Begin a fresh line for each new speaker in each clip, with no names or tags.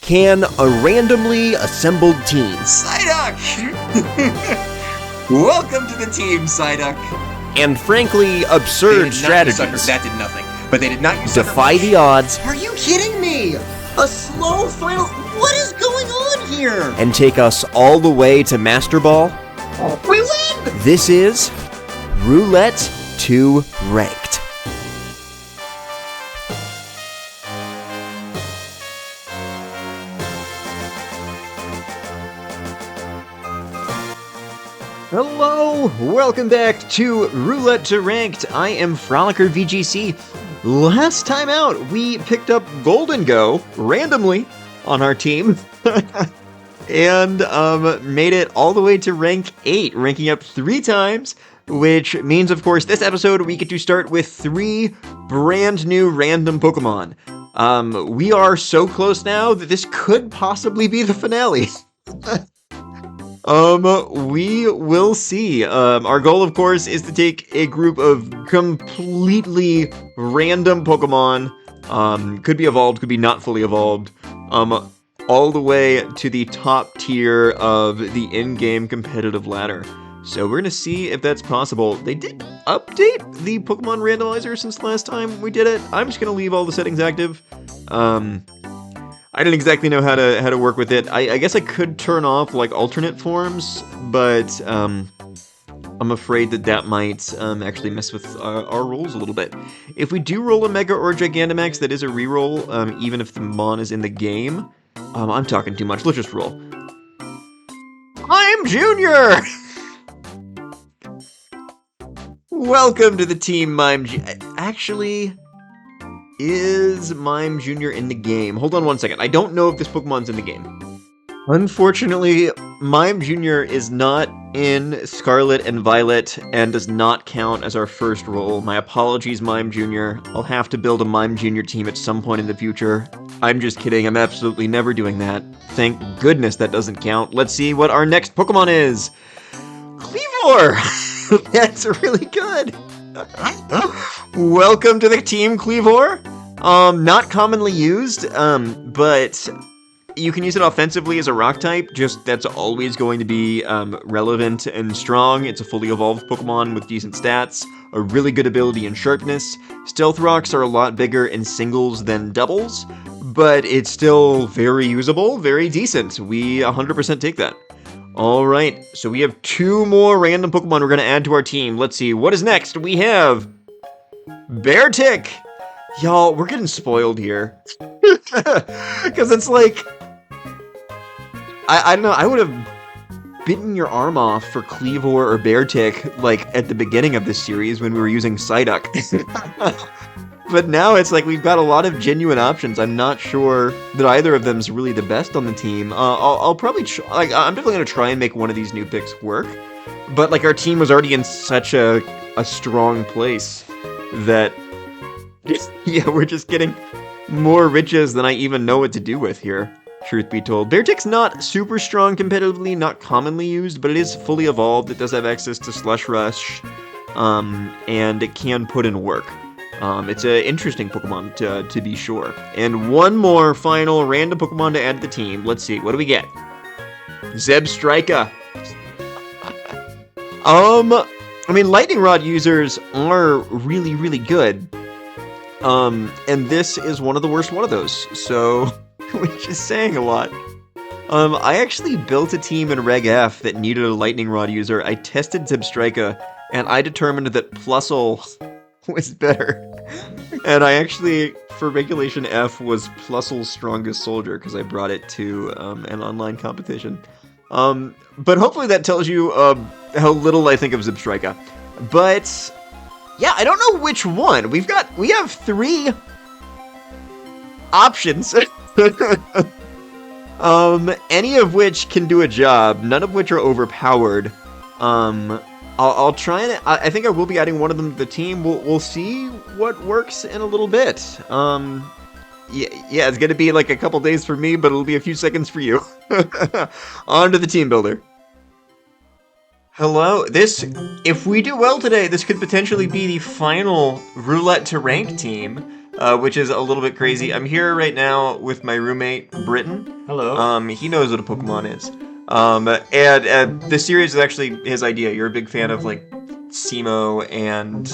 can a randomly assembled team
Psyduck! Welcome to the team, Psyduck.
and frankly absurd strategies
That did nothing. But they did not use
defy the odds
Are you kidding me? A slow final. What is going on here?
and take us all the way to Master Ball?
We win!
This is Roulette to Ranked. Hello, welcome back to Roulette to Ranked. I am Frolicker VGC. Last time out, we picked up Golden Go randomly on our team and made it all the way to rank 8, ranking up 3 times, which means, of course, this episode we get to start with 3 brand new random Pokemon. We are so close now that this could possibly be the finale. We will see. Our goal, of course, is to take a group of completely random Pokemon, could be evolved, could be not fully evolved, all the way to the top tier of the in-game competitive ladder. So we're gonna see if that's possible. They did update the Pokemon randomizer since last time we did it. I'm just gonna leave all the settings active. I didn't exactly know how to work with it. I guess I could turn off like alternate forms, but I'm afraid that might actually mess with our rolls a little bit. If we do roll a Mega or a Gigantamax, that is a reroll, even if the Mon is in the game. I'm talking too much. Let's just roll. I'm Junior. Welcome to the team, Mime. Actually, is Mime Jr. in the game? Hold on one second. I don't know if this Pokemon's in the game. Unfortunately, Mime Jr. is not in Scarlet and Violet and does not count as our first roll. My apologies, Mime Jr. I'll have to build a Mime Jr. team at some point in the future. I'm just kidding. I'm absolutely never doing that. Thank goodness that doesn't count. Let's see what our next Pokemon is. Cleavor! That's really good. Welcome to the team, Cleavor. Not commonly used, but you can use it offensively as a rock type. Just that's always going to be relevant and strong. It's a fully evolved Pokemon with decent stats, a really good ability in sharpness. Stealth rocks are a lot bigger in singles than doubles, but it's still very usable, very decent. We 100% take that. Alright, so we have 2 more random Pokemon we're going to add to our team. Let's see, what is next? We have Beartick! Y'all, we're getting spoiled here. Because it's like, I don't know, I would have bitten your arm off for Cleavor or Beartick, like, at the beginning of this series when we were using Psyduck. But now it's like we've got a lot of genuine options. I'm not sure that either of them's really the best on the team. I'll probably I'm definitely gonna try and make one of these new picks work. But like our team was already in such a strong place that yeah, we're just getting more riches than I even know what to do with here. Truth be told, Beartick's not super strong competitively, not commonly used, but it is fully evolved. It does have access to Slush Rush, and it can put in work. It's an interesting Pokemon to be sure. And one more final random Pokemon to add to the team. Let's see, what do we get? Zebstrika. I mean, Lightning Rod users are really, really good. And this is one of the worst one of those, so, which is saying a lot. I actually built a team in Reg F that needed a Lightning Rod user. I tested Zebstrika, and I determined that Plusle was better. And I actually, for Regulation F, was Plusle's strongest soldier, because I brought it to an online competition. But hopefully that tells you how little I think of Zebstrika. But yeah, I don't know which one. We have 3 options. Any of which can do a job, none of which are overpowered. I'll try and I think I will be adding one of them to the team. We'll see what works in a little bit. Yeah, it's gonna be like a couple days for me, but it'll be a few seconds for you. On to the team builder. Hello, if we do well today, this could potentially be the final Roulette to Rank team. which is a little bit crazy. I'm here right now with my roommate, Britton.
Hello.
He knows what a Pokemon is. And the series is actually his idea. You're a big fan of, like, Simo and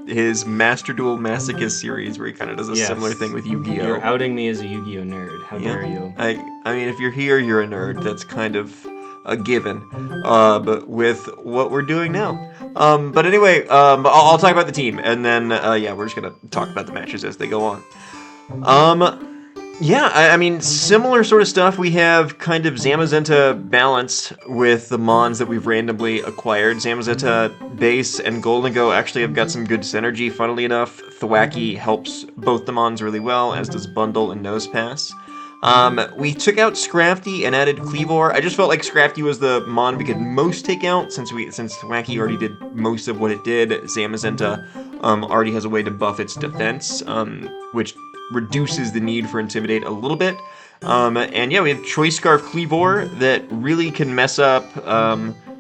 his Master Duel Masochist series, where he kind of does a similar thing with Yu-Gi-Oh!
You're outing me as a Yu-Gi-Oh nerd. How dare you?
I mean, if you're here, you're a nerd. That's kind of a given. But with what we're doing now. But anyway, I'll talk about the team, and then yeah, we're just gonna talk about the matches as they go on. Yeah, I mean, similar sort of stuff. We have kind of Zamazenta balanced with the Mons that we've randomly acquired. Zamazenta base and Goldengo actually have got some good synergy, funnily enough. Thwacky helps both the Mons really well, as does Bundle and Nosepass. We took out Scrafty and added Cleavor. I just felt like Scrafty was the Mon we could most take out, since Thwacky already did most of what it did. Zamazenta already has a way to buff its defense, which reduces the need for Intimidate a little bit. And yeah, we have Choice Scarf Cleavor that really can mess up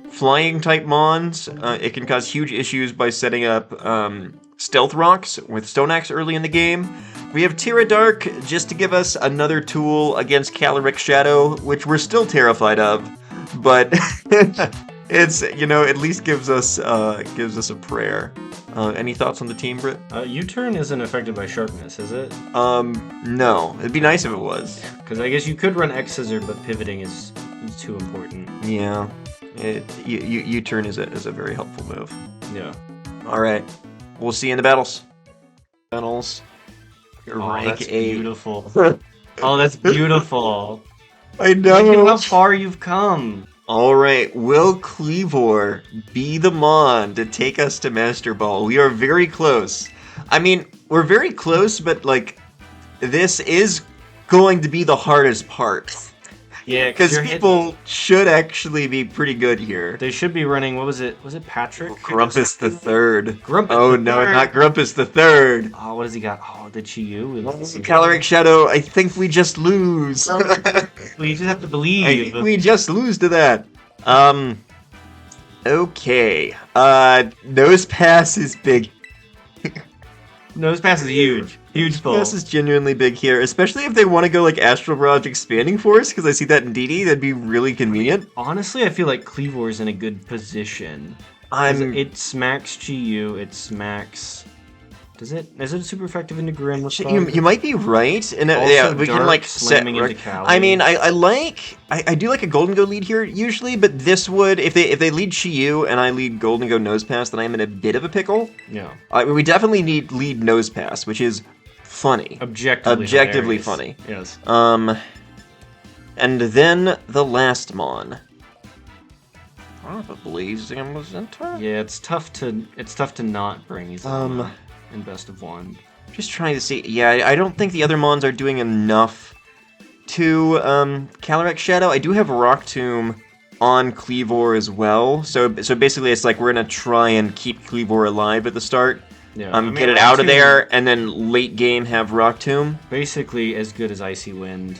flying type Mons. It can cause huge issues by setting up Stealth Rocks with Stone Axe early in the game. We have Terra Dark just to give us another tool against Calyrex Shadow, which we're still terrified of, but it's, you know, at least gives us a prayer. Any thoughts on the team, Britt?
U-turn isn't affected by sharpness, is it?
No. It'd be nice if it was.
Because I guess you could run X-Scissor, but pivoting is too important.
Yeah. U-turn is a very helpful move.
Yeah.
All right. We'll see you in the battles.
Oh, that's beautiful. Oh, that's beautiful.
I know.
Look at how far you've come.
All right, will Cleavor be the Mon to take us to Master Ball? We are very close. I mean, we're very close, but, like, this is going to be the hardest part.
Yeah,
because people should actually be pretty good here.
They should be running, what was it? Was it Patrick?
Grumpus the Third.
Grumpus
Oh,
the
no,
Third.
not Grumpus the Third.
Oh, what has he got? Oh, the Chi-Yu.
Calyrex Shadow, I think we just lose.
We just have to believe.
We just lose to that. Okay. Nosepass is big.
Nosepass is huge. Huge pull.
Nosepass is genuinely big here, especially if they want to go like Astral Barrage Expanding Force, because I see that in DD. That'd be really convenient.
Honestly, I feel like Cleavor is in a good position. It smacks Chi-Yu, it smacks... Is it super effective into Grim?
You might be right, and
also,
yeah, we can like set.
Into Cali.
I mean, I do like a Golden Go lead here usually, but this would if they lead Chi-Yu and I lead Golden Go Nosepass, then I'm in a bit of a pickle.
Yeah,
we definitely need lead Nosepass, which is funny, objectively funny.
Yes.
And then the last Mon. Probably Zamazenta.
Yeah, it's tough to not bring Zamazenta. In Best of One.
Just trying to see. Yeah, I don't think the other Mons are doing enough to Calyrex Shadow. I do have Rock Tomb on Cleavor as well. So basically it's like we're going to try and keep Cleavor alive at the start.
Yeah,
get it out of there, and then late game have Rock Tomb.
Basically as good as Icy Wind.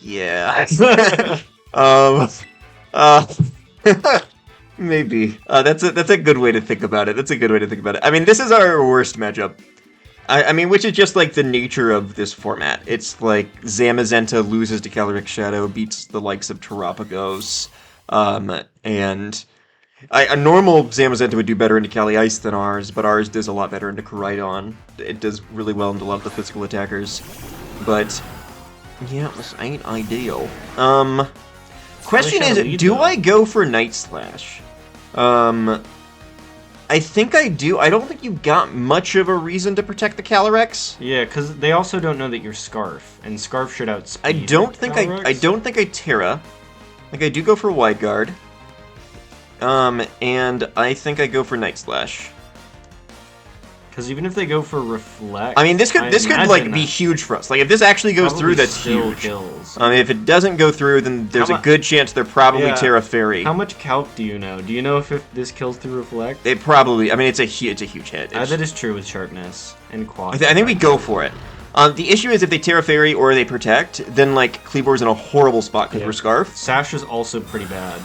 Yeah. Maybe. That's a good way to think about it. I mean, this is our worst matchup. I mean, which is just like the nature of this format. It's like Zamazenta loses to Calyrex Shadow, beats the likes of Terapagos, and a normal Zamazenta would do better into Cali Ice than ours, but ours does a lot better into Koraidon. It does really well into a lot of the physical attackers, but yeah, this ain't ideal. Question is, do I go for Night Slash? I think I do. I don't think you've got much of a reason to protect the Calyrex.
Yeah, because they also don't know that you're Scarf, and Scarf should outspeed.
I don't think I Terra. Like I do go for Wide Guard. And I think I go for Night Slash.
Because even if they go for Reflect,
I mean, this could like be huge for us. Like if this actually goes through, that's huge. If it doesn't go through, then there's a good chance they're probably Terra Fairy.
How much calc do you know? Do you know if this kills through Reflect?
It probably. I mean, it's a huge hit.
That is true with Sharpness and Quad.
I think we go for it. The issue is if they Terra Fairy or they Protect, then like Cleavor's in a horrible spot because we're Scarf.
Sash is also pretty bad.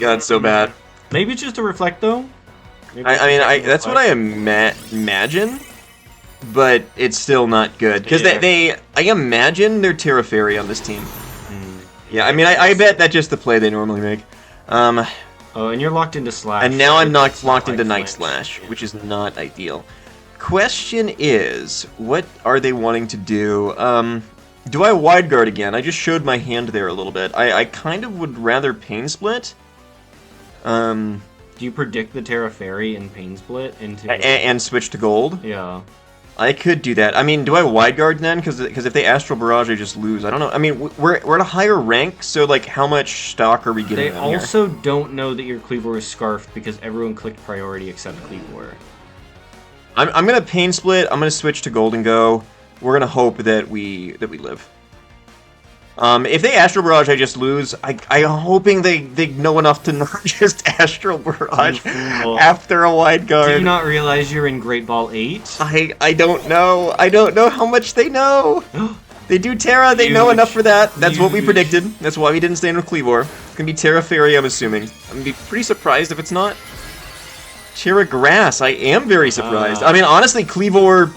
God, it's so bad.
Maybe it's just a Reflect though.
I mean, that's what I imagine. but it's still not good because I imagine they're Terra Fairy on this team. Yeah, I mean, I bet that's just the play they normally make.
Oh, and you're locked into Slash.
And now I'm
not
locked into Night Slash, which is not ideal. Question is, what are they wanting to do? Do I wide guard again? I just showed my hand there a little bit. I kind of would rather Pain Split.
Do you predict the Terra Fairy and Pain Split into...
And switch to gold?
Yeah.
I could do that. I mean, do I wide guard then? Because if they Astral Barrage, I just lose. I don't know. I mean, we're at a higher rank, so like, how much stock are we getting?
They also don't know that your Cleavor is scarfed because everyone clicked priority except Cleavor.
I'm gonna Pain Split. I'm gonna switch to Golden Go. We're gonna hope that we live. If they Astral Barrage, I just lose. I'm hoping they know enough to not just Astral Barrage after a wide guard.
Do you not realize you're in Great Ball 8?
I don't know. I don't know how much they know. They do Terra. They know enough for that. That's what we predicted. That's why we didn't stand with Cleavor. It's gonna be Terra Fairy, I'm assuming. I'm gonna be pretty surprised if it's not Terra Grass. I am very surprised. I mean, honestly, Cleavor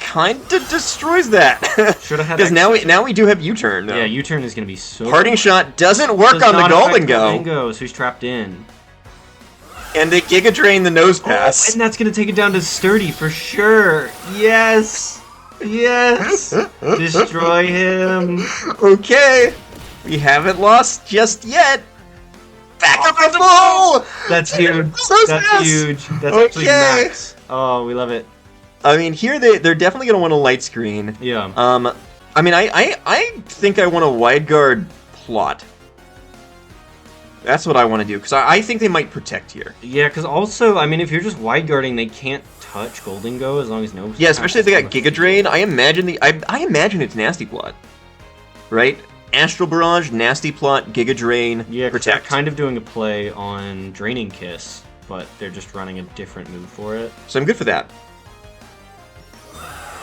kinda destroys that.
Should have had
because now we do have U-turn.
Yeah, U-turn is gonna be so.
Parting Shot doesn't work on the Golden Go.
So he's trapped in.
And they Giga Drain the Nose Pass.
And that's gonna take it down to Sturdy for sure. Yes. Yes. Destroy him.
Okay. We haven't lost just yet. Back up the full.
That's huge. That's huge. That's actually max. Oh, we love it.
I mean, here they're definitely gonna want a light screen.
Yeah.
I mean, I think I want a wide guard plot. That's what I want to do because I think they might protect here.
Yeah, because also, I mean, if you're just wide guarding, they can't touch Golden Go as long as no.
Yeah, especially if they got Giga Drain. I imagine I imagine it's Nasty Plot, right? Astral Barrage, Nasty Plot, Giga Drain,
yeah,
protect.
They're kind of doing a play on Draining Kiss, but they're just running a different move for it.
So I'm good for that.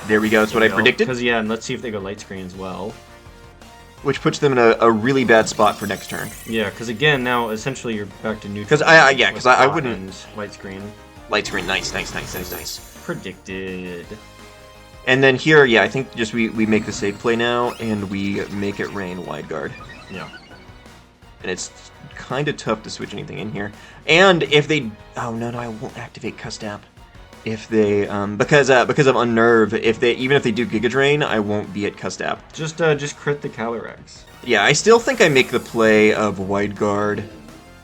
There we go, that's what I predicted.
Because, yeah, and let's see if they go light screen as well.
Which puts them in a really bad spot for next turn.
Yeah, because again, now essentially you're back to neutral.
Because I wouldn't...
Light screen.
Light screen, nice.
Predicted.
And then here, yeah, I think just we make the safe play now, and we make it rain wide guard.
Yeah.
And it's kind of tough to switch anything in here. And if they... Oh, no, I won't activate Custap. If they, because of Unnerve, even if they do Giga Drain, I won't be at Custap.
Just crit the Calyrex.
Yeah, I still think I make the play of Wide Guard,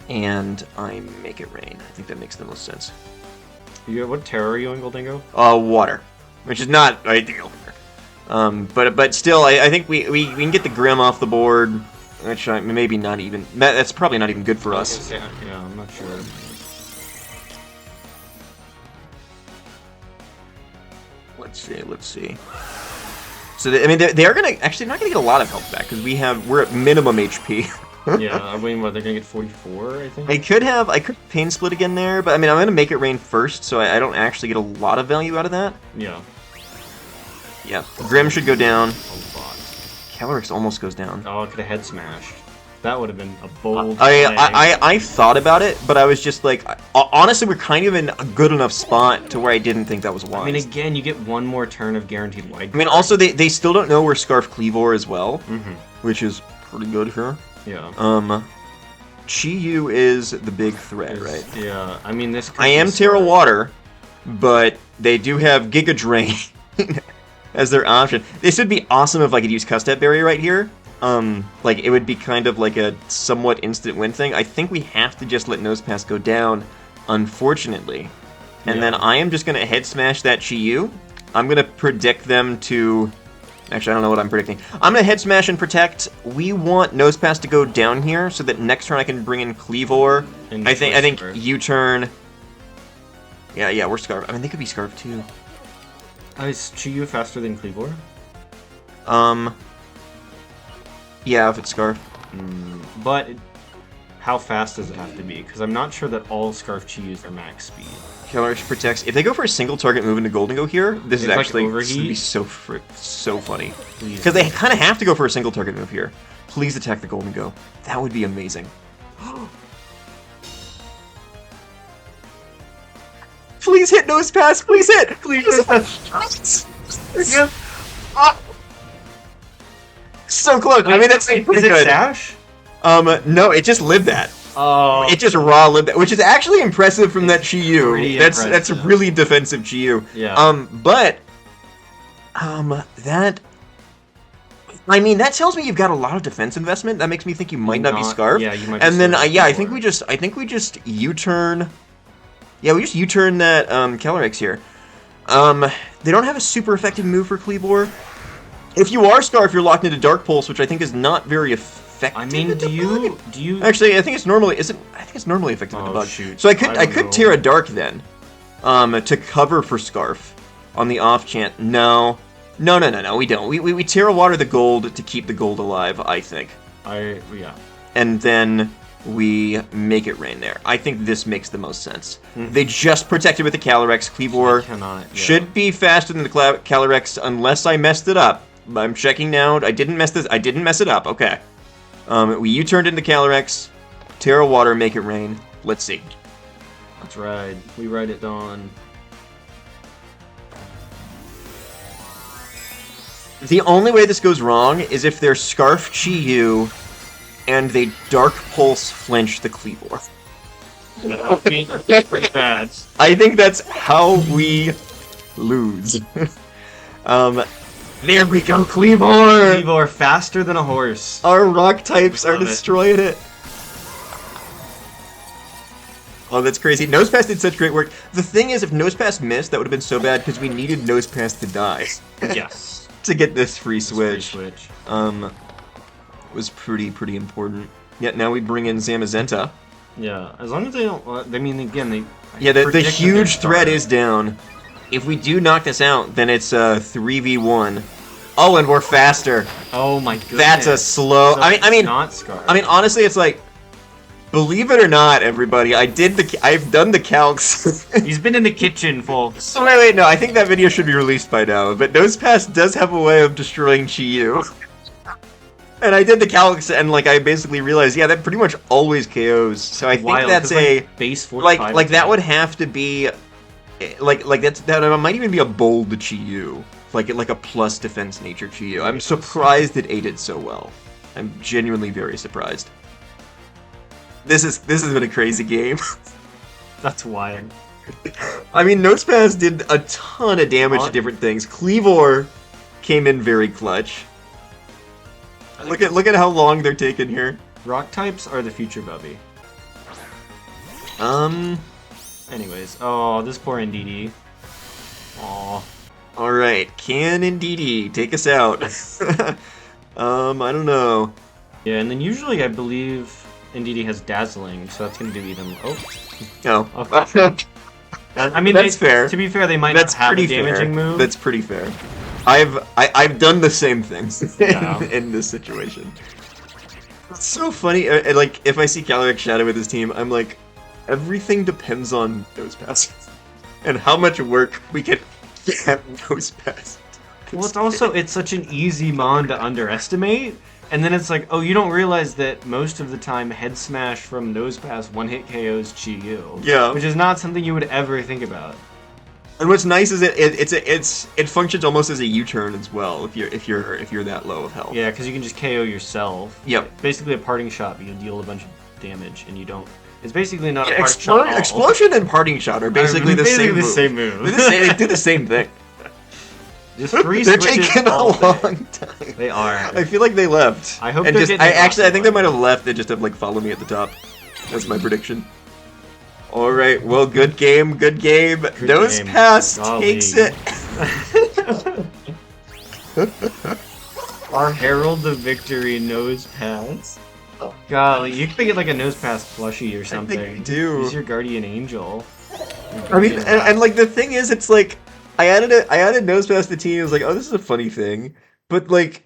and I make it rain. I think that makes the most sense.
What terror are you in, Goldingo?
Water, which is not ideal. But still, I think we can get the Grim off the board, which maybe not even. That's probably not even good for us.
Yeah, I'm not sure.
Let's see. So I mean, they are not gonna get a lot of health back because we're at minimum HP.
Yeah, I mean, what, they're gonna get 44, I think.
I could Pain Split again there, but I mean, I'm gonna make it rain first, so I don't actually get a lot of value out of that.
Yeah.
Yeah, Grim should go down.
A lot.
Calyrex almost goes down.
Oh, it could have head smashed. That would have been a bold
I thought about it, but I was just like, honestly, we're kind of in a good enough spot to where I didn't think that was wise.
I mean, again, you get one more turn of guaranteed wide.
I mean, also, they still don't know where Scarf Cleavor as well,
Mm-hmm.
which is pretty good here.
Yeah.
Chi-Yu is the big threat, right?
Yeah, I mean, this...
I am Terra Water, but they do have Giga Drain as their option. This would be awesome if I could use Custap Barrier right here. Like, it would be kind of like a somewhat instant win thing. I think we have to just let Nosepass go down, unfortunately. And then I am just going to head smash that Chi-Yu. I'm going to predict them to... Actually, I don't know what I'm predicting. I'm going to head smash and protect. We want Nosepass to go down here so that next turn I can bring in Cleavor. I think U-turn... Yeah, we're Scarf. I mean, they could be Scarf too.
Is Chi-Yu faster than Cleavor?
Yeah, if it's Scarf.
But how fast does it have to be? Because I'm not sure that all Scarf Chi-Yus are max speed.
Calyrex protects. If they go for a single target move into Golden Go here, this is actually
like
this would be so funny. Because they kind of have to go for a single target move here. Please attack the Golden Go. That would be amazing. Please hit Nose Pass. Please hit. Please. Yeah. Ah. So close. I mean, that's pretty
Is it
good.
Sash?
No, it just lived that.
Oh.
It just raw lived that, which is actually impressive from that Chi-Yu.
Pretty
That's
impressive.
really defensive Chi-Yu.
Yeah.
But that. I mean, that tells me you've got a lot of defense investment. That makes me think you might not be Scarf.
Yeah, you might. Be
And then,
Scarf
yeah, I
before.
think we just U-turn. Yeah, we just U-turn that Calyrex here. They don't have a super effective move for Kleavor. If you are Scarf, you're locked into Dark Pulse, which I think is not very effective.
I mean, do you?
Actually, I think it's normally I think it's normally effective with
Oh,
the bug.
shoot.
So I could
don't know.
tear a Dark then, to cover for Scarf, on the off chance. No, we don't. We Terra Water the gold to keep the gold alive. I think.
Yeah.
And then we make it rain there. I think this makes the most sense. They just protected with the Calyrex. Kleavor
Cannot. Yeah.
should be faster than the Calyrex unless I messed it up. I'm checking now. I didn't mess it up. Okay. We U-turned into Calyrex. Terra Water, make it rain. Let's see.
Let's ride. We ride it on.
The only way this goes wrong is if they're Scarf Chi-Yu and they Dark Pulse flinch the Kleavor.
That's pretty bad.
I think that's how we lose. There we go, Kleavor!
Kleavor faster than a horse.
Our rock types are
Love it.
destroying it. Oh, that's crazy. Nosepass did such great work. The thing is, if Nosepass missed, that would have been so bad because we needed Nosepass to die
Yes.
to get this free
It's free
switch.
switch.
Was pretty important. Yet now we bring in Zamazenta.
Yeah. As long as they don't. I mean, again, they.
Yeah, the
predict that
huge
they're
threat
starved.
is down. If we do knock this out, then it's a 3v1. Oh, and we're faster.
Oh my goodness.
That's a slow.
So
I mean,
not Scar.
I mean, honestly, it's like, believe it or not, everybody, I've done the calcs.
He's been in the kitchen, folks.
So wait, no, I think that video should be released by now. But Nosepass does have a way of destroying Chi-Yu. And I did the calcs, and like I basically realized, yeah, that pretty much always KOs. So I think
Wild,
that's
'cause,
a
like, base 4
like that would have to be like that might even be a bold Chi-Yu. Like a plus defense nature Chi-Yu. I'm surprised it ate it so well. I'm genuinely very surprised. This has been a crazy game.
That's wild.
I mean, Nosepass did a ton of damage to different things. Kleavor came in very clutch. Look at how long they're taking here.
Rock types are the future, Bubby. Anyways, oh, this poor NDD. Aw.
Alright, can Indeedee take us out? I don't know.
Yeah, and then usually I believe NDD has Dazzling, so that's gonna do even. Oh.
No.
Okay. I mean,
That's fair.
To be fair, they might
That's
not have
pretty
a damaging
fair.
move.
That's pretty fair. I've done the same things
Yeah.
in this situation. It's so funny. Like if I see Calyrex Shadow with his team, I'm like, everything depends on Nosepass and how much work we can get Nosepass.
Well, it's such an easy mon to underestimate, and then it's like, oh, you don't realize that most of the time Head Smash from Nosepass one-hit KOs Chi-Yu.
Yeah.
Which is not something you would ever think about.
And what's nice is it functions almost as a U-turn as well if you're that low of health.
Yeah, because you can just KO yourself.
Yep.
Basically a parting shot, but you deal a bunch of damage, and you don't. It's basically not a parting shot. at all.
Explosion and parting shot are basically the same move. They do the same thing.
Just three
They're
switches
taking a
all day.
long time.
They are.
I feel like they left.
I hope
and
they're
just
getting
I think they
off
might have left. They just have like follow me at the top. That's my prediction. All right. Well, good game. Good game. Nose
game.
Pass
Golly.
takes it.
Our Herald of Victory Nose Pass. Golly, you could get like a Nose Pass plushie or something.
I think we do.
Use your Guardian Angel.
I mean, and like the thing is, it's like I added Nose Pass to the team. I was like, oh, this is a funny thing, but like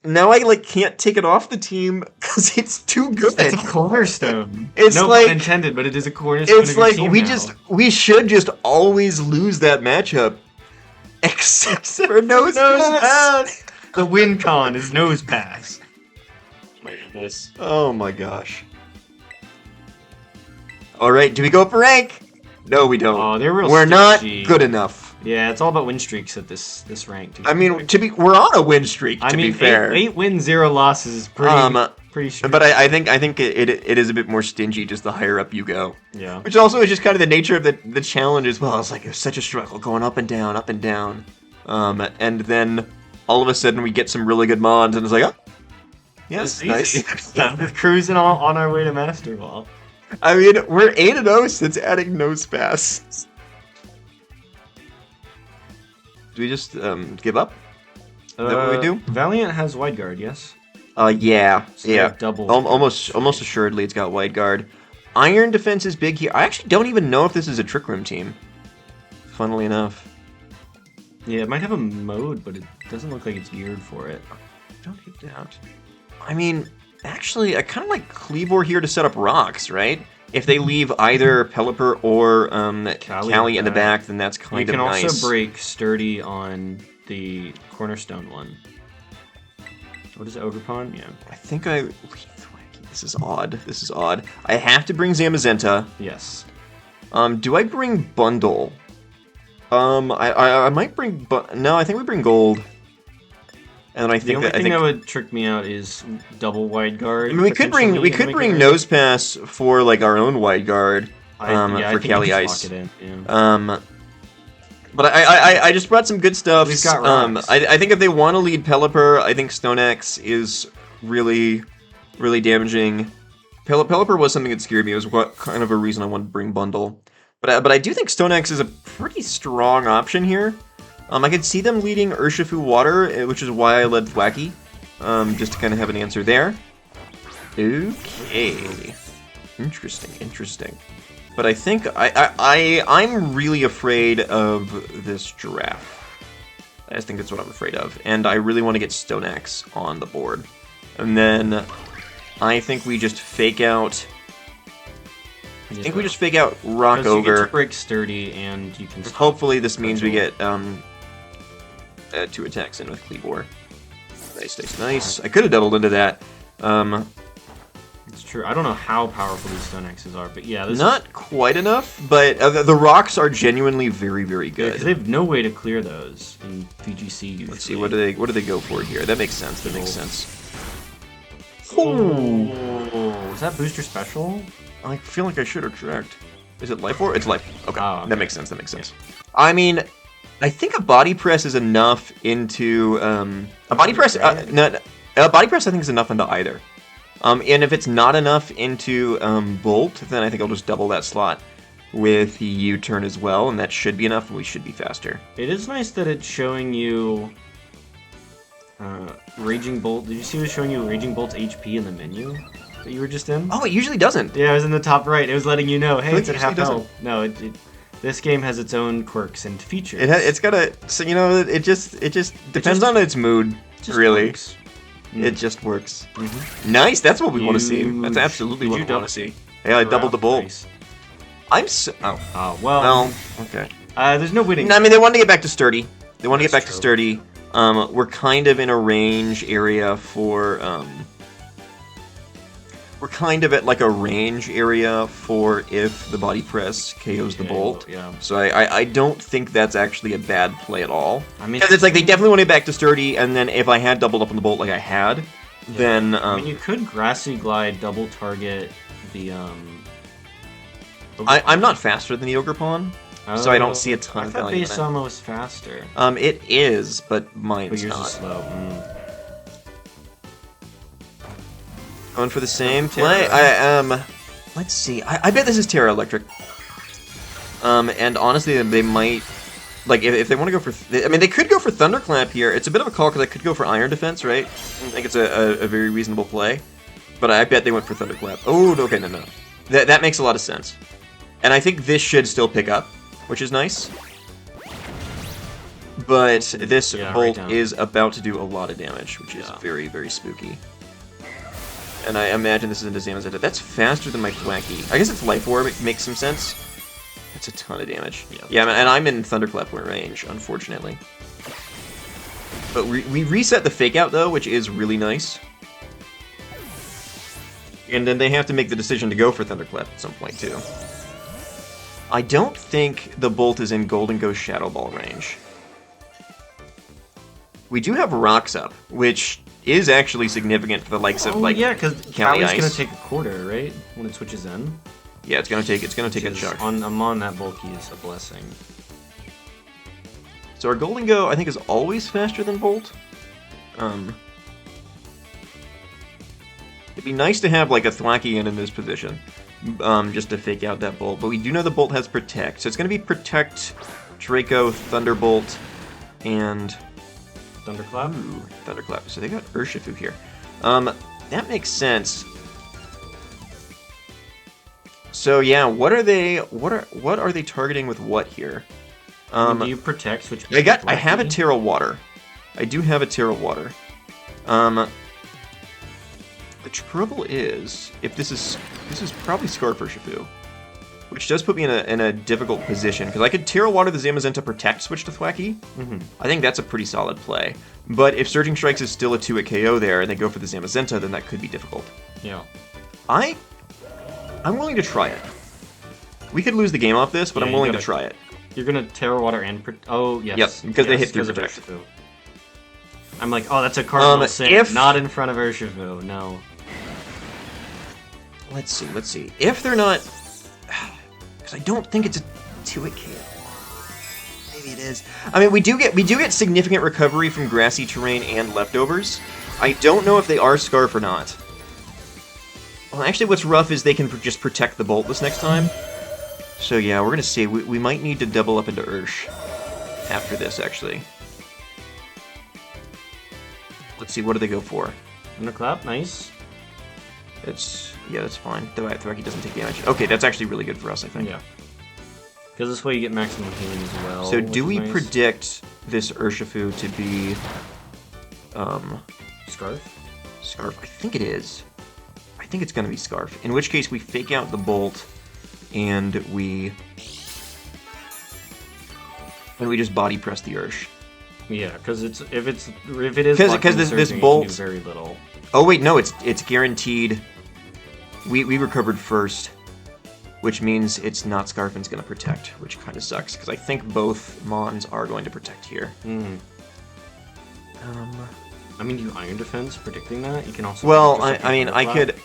now I like can't take it off the team because it's too good.
It's a cornerstone.
It's
no
like-
pun intended, but it is a cornerstone.
It's
of your
like
team
we
now.
we should just always lose that matchup, except for Nose Pass.
The win con is Nose Pass. My goodness.
Oh my gosh. All right, do we go for rank? No, we don't.
Oh, they're real
We're not
stingy.
good enough.
Yeah, it's all about win streaks at this rank.
I mean, we're on a win streak. To be fair,
8 wins, 0 losses is pretty strict.
But I think it is a bit more stingy just the higher up you go.
Yeah.
Which also is just kind of the nature of the challenge as well. It's like it was such a struggle going up and down, up and down. And then all of a sudden we get some really good mods, and it's like, oh, yes, nice.
We're cruising on our way to Master Ball.
I mean, we're 8-0 since adding Nose Pass. Do we just give up? Is that what we do?
Valiant has Wide Guard, yes?
Yeah,
So
yeah.
double.
Almost assuredly it's got Wide Guard. Iron Defense is big here. I actually don't even know if this is a Trick Room team. Funnily enough.
Yeah, it might have a mode, but it doesn't look like it's geared for it.
Don't get doubt. I mean, actually, I kind of like Cleavor here to set up rocks, right? If they leave either Pelipper or Callie in the back, then that's kind of nice.
You can also break Sturdy on the Cornerstone one. What is it, Ogerpon? Yeah.
I think This is odd. This is odd. I have to bring Zamazenta.
Yes.
Do I bring Bundle? I might bring... No, I think we bring Gold. And I think
the only thing that would trick me out is double Wide Guard.
I mean, we could bring Nose Pass for like our own Wide Guard for Cali Ice. But I just brought some good stuff.
We've got rocks.
I think if they want to lead Pelipper, I think Stone Axe is really damaging. Pelipper was something that scared me. It was kind of a reason I wanted to bring Bundle. But I do think Stone Axe is a pretty strong option here. I could see them leading Urshifu Water, which is why I led Thwacky, just to kind of have an answer there. Okay. Interesting. But I think I'm really afraid of this Giraffe. I just think that's what I'm afraid of. And I really want to get Stone Axe on the board. And then I think we just fake out... Rock
You get
Ogre.
to break Sturdy, and you can...
Hopefully this means we get 2 attacks in with Cleavor. Nice. I could have doubled into that.
It's true. I don't know how powerful these Stone Axes are, but yeah, this
Not quite enough, but the rocks are genuinely very good.
because they have no way to clear those in VGC usually.
Let's see, what do they go for here? That makes sense.
Oh, is that booster special?
I feel like I should have checked. Is it Life Orb? It's Life. Okay.
Oh, okay.
That makes sense. I mean, I think a Body Press is enough into a Body Press. A Body Press I think is enough into either. And if it's not enough into Bolt, then I think I'll just double that slot with U-turn as well, and that should be enough, and we should be faster.
It is nice that it's showing you Raging Bolt. Did you see it was showing you Raging Bolt's HP in the menu that you were just in?
Oh, it usually doesn't.
Yeah, it was in the top right. It was letting you know, hey, it's at
usually
half health. No, this game has its own quirks and features.
It's got a... So, you know, it just depends on its mood, really.
Works.
It just works. Mm-hmm. Nice, that's what we want to see. That's absolutely what we want to see. Hey, I doubled the bolt.
Nice.
I'm so... Oh.
Oh, well...
okay.
There's no winning.
No, I mean, they want to get back to Sturdy. To Sturdy. We're kind of in a range area for... We're kind of at like a range area for if the Body Press KOs the Bolt.
Yeah.
So I don't think that's actually a bad play at all.
I mean,
because it's like they definitely want to get back to Sturdy, and then if I had doubled up on the Bolt like I had, then...
I mean, you could Grassy Glide double target the...
I'm not faster than the Ogerpon, so I don't see a ton of value in it.
I thought Baysama was faster.
It is, but mine's
But yours
not.
is slow.
Going for the same play. Let's see. I bet this is Terra Electric. And honestly, they might... Like, if they want to go for... I mean, they could go for Thunderclap here. It's a bit of a call, because I could go for Iron Defense, right? I think it's a very reasonable play. But I bet they went for Thunderclap. Oh, okay, no. That makes a lot of sense. And I think this should still pick up, which is nice. But this Bolt is about to do a lot of damage, which is very, very spooky. And I imagine this is into Zamazenta. That's faster than my Thwacky. I guess it's Life Orb. It makes some sense. That's a ton of damage. Yeah, and I'm in Thunderclap range, unfortunately. But we reset the Fake Out, though, which is really nice. And then they have to make the decision to go for Thunderclap at some point, too. I don't think the Bolt is in Golden Ghost Shadow Ball range. We do have rocks up, which is actually significant for the likes of like
yeah, because
Cali
Cali's
Ice.
gonna take a quarter, right? When it switches in.
Yeah, it's gonna take a chunk.
I'm on that bulky is a blessing.
So our Golden Go, I think, is always faster than Bolt. It'd be nice to have like a Thwackian in this position, just to fake out that Bolt. But we do know the Bolt has Protect, so it's gonna be Protect, Draco, Thunderbolt, and
Thunderclap.
Ooh, Thunderclap. So they got Urshifu here. That makes sense. So yeah, what are they targeting with what here?
Do you protect? Which
I have a Terra Water. I do have a Terra Water. The trouble is, if this is probably Scarf Urshifu, which does put me in a difficult position because I could Terra Water the Zamazenta Protect switch to Thwacky. I think that's a pretty solid play. But if Surging Strikes is still a 2-hit KO there and they go for the Zamazenta, then that could be difficult.
Yeah.
I'm willing to try it. We could lose the game off this, but I'm willing to try it.
You're gonna Terra Water and oh yes.
Yep, because they hit through
of
Protect.
Urshifu. I'm like, oh, that's a cardinal sin. Not in front of Urshifu. No.
Let's see. If they're not, because I don't think it's a 2-hit KO. Maybe it is. I mean, we do get significant recovery from grassy terrain and leftovers. I don't know if they are Scarf or not. Well, actually, what's rough is they can just protect the Bolt this next time. So yeah, we're gonna see. We might need to double up into Ursh after this, actually. Let's see. What do they go for?
Thunderclap, nice.
That's fine. Thwacky doesn't take damage. Okay, that's actually really good for us, I think.
Yeah. Because this way you get maximum healing as well.
So do we predict this Urshifu to be
Scarf?
Scarf? I think it is. I think it's gonna be Scarf. In which case we fake out the Bolt and we just body press the Ursh.
Yeah, because if it is
because this Bolt
do very little.
Oh wait, no, it's guaranteed. We recovered first, which means it's not Scarf and it's gonna protect, which kind of sucks because I think both Mons are going to protect here.
I mean, you Iron Defense predicting that. You can also.
Well, I mean, I could.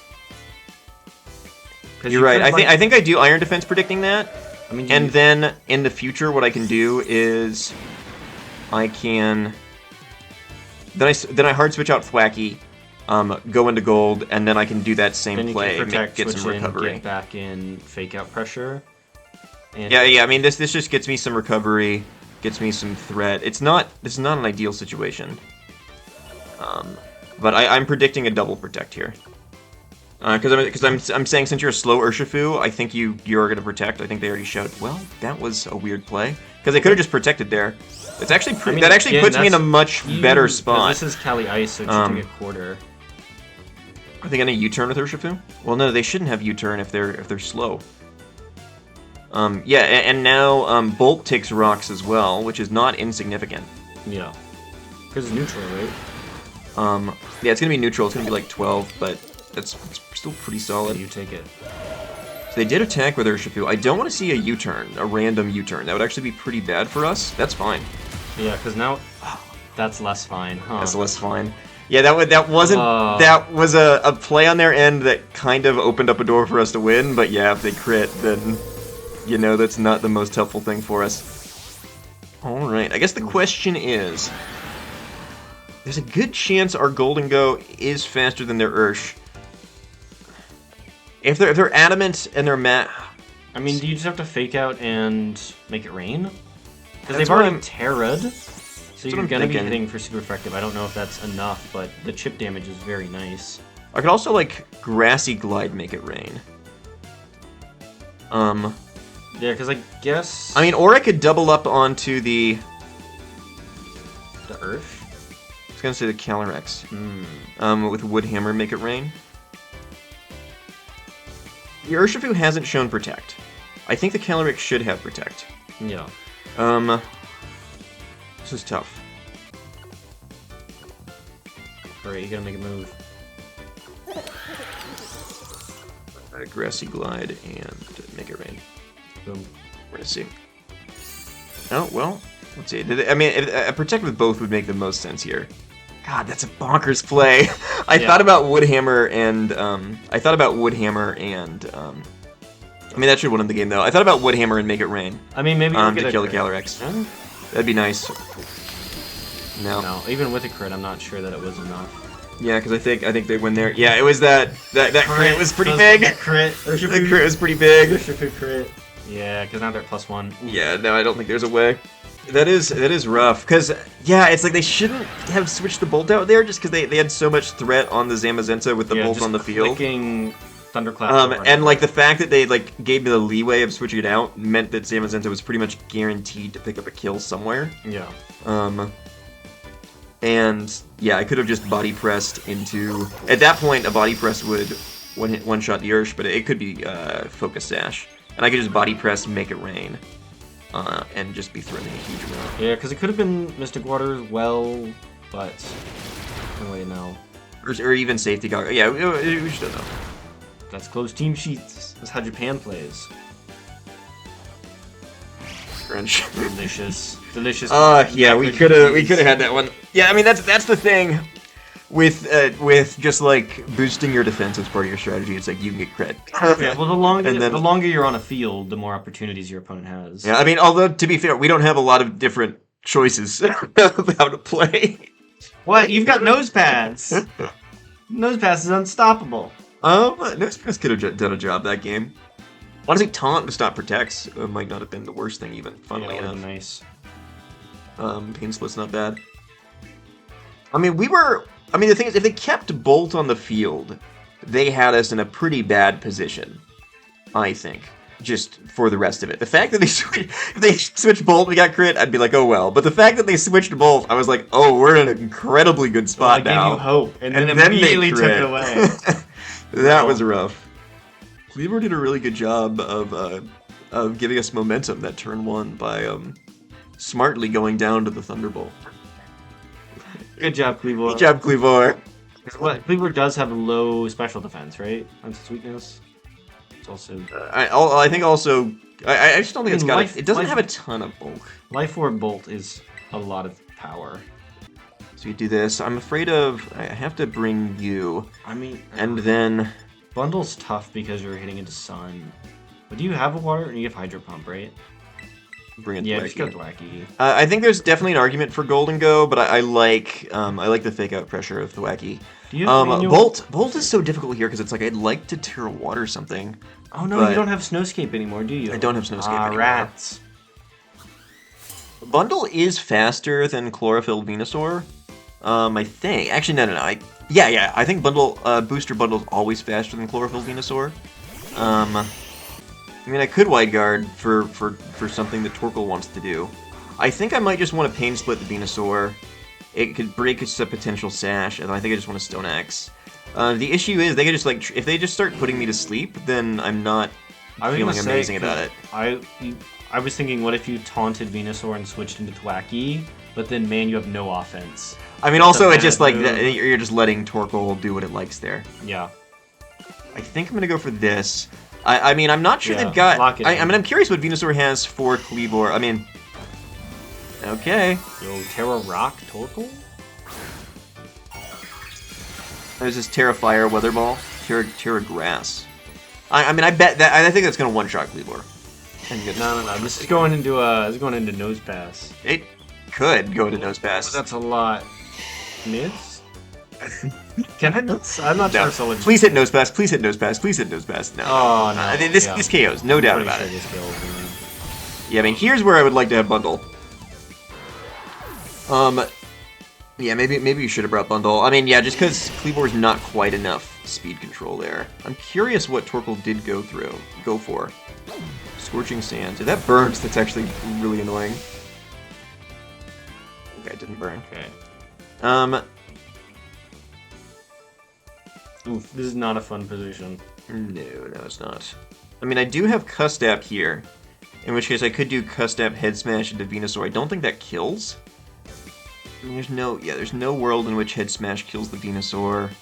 You're right. I think I do Iron Defense predicting that. I mean, and then in the future, what I can do is I can. Then I hard switch out Thwacky. Go into gold, and then I can do that same play and get some recovery.
Get back in fake out pressure. And
yeah. I mean, this just gets me some recovery, gets me some threat. This is not an ideal situation. But I'm predicting a double protect here. Because I'm saying since you're a slow Urshifu, I think you're gonna protect. I think they already showed. Well, that was a weird play because they could have just protected there. It's actually that actually puts me in a much better spot.
This is Cali Ice, so it should take a quarter.
Are they gonna U-turn with Urshifu? Well, no, they shouldn't have U-turn if they're slow. Yeah, and now Bolt takes rocks as well, which is not insignificant.
Yeah, because it's neutral, right?
Yeah, it's gonna be neutral. It's gonna be like 12, but it's still pretty solid.
You take it.
So they did attack with Urshifu. I don't want to see a U-turn, a random U-turn. That would actually be pretty bad for us. That's fine.
Yeah, because now that's less fine, huh?
That's less fine. Yeah, that was a play on their end that kind of opened up a door for us to win. But yeah, if they crit, then you know that's not the most helpful thing for us. All right, I guess the question is. There's a good chance our Golden Go is faster than their Ursh. If they're adamant and they're
I mean, do you just have to fake out and make it rain? Because they've already Terra'd, so you're gonna be hitting for super effective. I don't know if that's enough, but the chip damage is very nice.
I could also like Grassy Glide make it rain.
Yeah, because I guess.
I mean, or I could double up onto the
Earth.
I was gonna say the Calyrex. With Wood Hammer make it rain. The Urshifu hasn't shown Protect. I think the Calyrex should have Protect.
Yeah.
This is tough.
Alright, you gotta make a move.
Grassy Glide and make it rain.
Boom.
We're gonna see. Oh, well, let's see. I mean, a Protect with both would make the most sense here. God, that's a bonkers play. I thought about Woodhammer and, I mean, that should win in the game, though. I thought about Woodhammer and Make It Rain.
I mean, maybe
to kill the Calyrex. Huh? That'd be nice. No,
even with a crit, I'm not sure that it was enough.
Yeah, because I think they win there. Yeah, it was that crit was pretty big.
The crit
was pretty big.
Crit. Yeah, because now they're +1.
Yeah, no, I don't think there's a way. That is rough, because, yeah, it's like they shouldn't have switched the Bolt out there just because they had so much threat on the Zamazenta with the Bolt on the field.
Thunderclap.
And, like, the fact that they, like, gave me the leeway of switching it out meant that Zamazenta was pretty much guaranteed to pick up a kill somewhere.
Yeah.
And, yeah, I could have just body pressed into... At that point, a body press would one-shot the Ursh, but it could be Focus Sash. And I could just body press, Make It Rain. And just be threatening a huge amount.
Yeah, because it could have been Mystic Water as well, but no way to know.
Or even Safety Goggles. Yeah, we just don't know.
That's closed team sheets. That's how Japan plays.
French.
Delicious.
Yeah, we could have had that one. Yeah, I mean that's the thing with just like boosting your defense as part of your strategy. It's like you can get crit.
Yeah, well, the longer you're on a field, the more opportunities your opponent has.
Yeah, I mean, although to be fair, we don't have a lot of different choices of how to play.
What? You've got nose pads. Nose pads is unstoppable.
Nose pads could have done a job that game. Honestly, Taunt to stop Protects might not have been the worst thing, even. Funnily enough.
Nice.
Pain Split's not bad. I mean, the thing is, if they kept Bolt on the field, they had us in a pretty bad position, I think, just for the rest of it. The fact that they switched Bolt, we got crit, I'd be like, oh well. But the fact that they switched Bolt, I was like, oh, we're in an incredibly good spot now.
I gave you hope, and then immediately took it away.
That was rough. Cleaver did a really good job of giving us momentum that turn 1 by smartly going down to the Thunderbolt.
Good job, Cleaver.
Good job, Cleaver.
What, Cleaver does have low special defense, right? That's its weakness. It's also.
I think also. I just don't think it's got. It doesn't have a ton of bulk.
Life Orb Bolt is a lot of power.
So you do this. I'm afraid of. I have to bring you.
I mean.
And then.
Bundle's tough because you're hitting into Sun. But do you have a water? Or you have Hydro Pump, right?
Bring it.
Yeah, just go Thwackey.
I think there's definitely an argument for Golden Go, but I like the fake out pressure of Thwackey.
Do you have
Bolt is so difficult here because it's like I'd like to Terra Water something.
Oh no, you don't have Snowscape anymore, do you?
I don't have Snowscape anymore.
Rats.
Bundle is faster than Chlorophyll Venusaur. I think. Actually, no. Yeah. I think Booster Bundle's always faster than Chlorophyll Venusaur. I mean, I could Wide Guard for something that Torkoal wants to do. I think I might just want to Pain Split the Venusaur. It could break its potential Sash, and I think I just want to Stone Axe. The issue is, they could just, like, if they just start putting me to sleep, then I'm not feeling amazing about it.
I was thinking, what if you taunted Venusaur and switched into Thwackey, but then, man, you have no offense.
I mean, also, it's just like, you're just letting Torkoal do what it likes there.
Yeah.
I think I'm going to go for this. I mean, I'm not sure they've got... I mean, I'm curious what Venusaur has for Kleavor. I mean... Okay.
Yo, Terra Rock Torkoal?
There's this Terra Fire Weather Ball. Terra Grass. I mean, I bet that... I think that's going to one-shot Kleavor.
No. This is going into Nose Pass.
It could go into Nose Pass.
That's a lot. Mids? Can I? I'm not sure. Solid.
Please hit Nose Pass. Please hit Nose Pass. Please hit Nose Pass. No.
Oh no.
This KOs, no doubt about it. Yeah, I mean, here's where I would like to have Bundle. Yeah, maybe you should have brought Bundle. I mean, yeah, just because Kleavor's not quite enough speed control there. I'm curious what Torkoal did go for. Scorching Sands. If that burns, that's actually really annoying. Okay, it didn't burn.
Okay. Oof, this is not a fun position.
No, it's not. I mean, I do have Custap here, in which case I could do Custap Head Smash into Venusaur. I don't think that kills. I mean, there's no world in which Head Smash kills the Venusaur.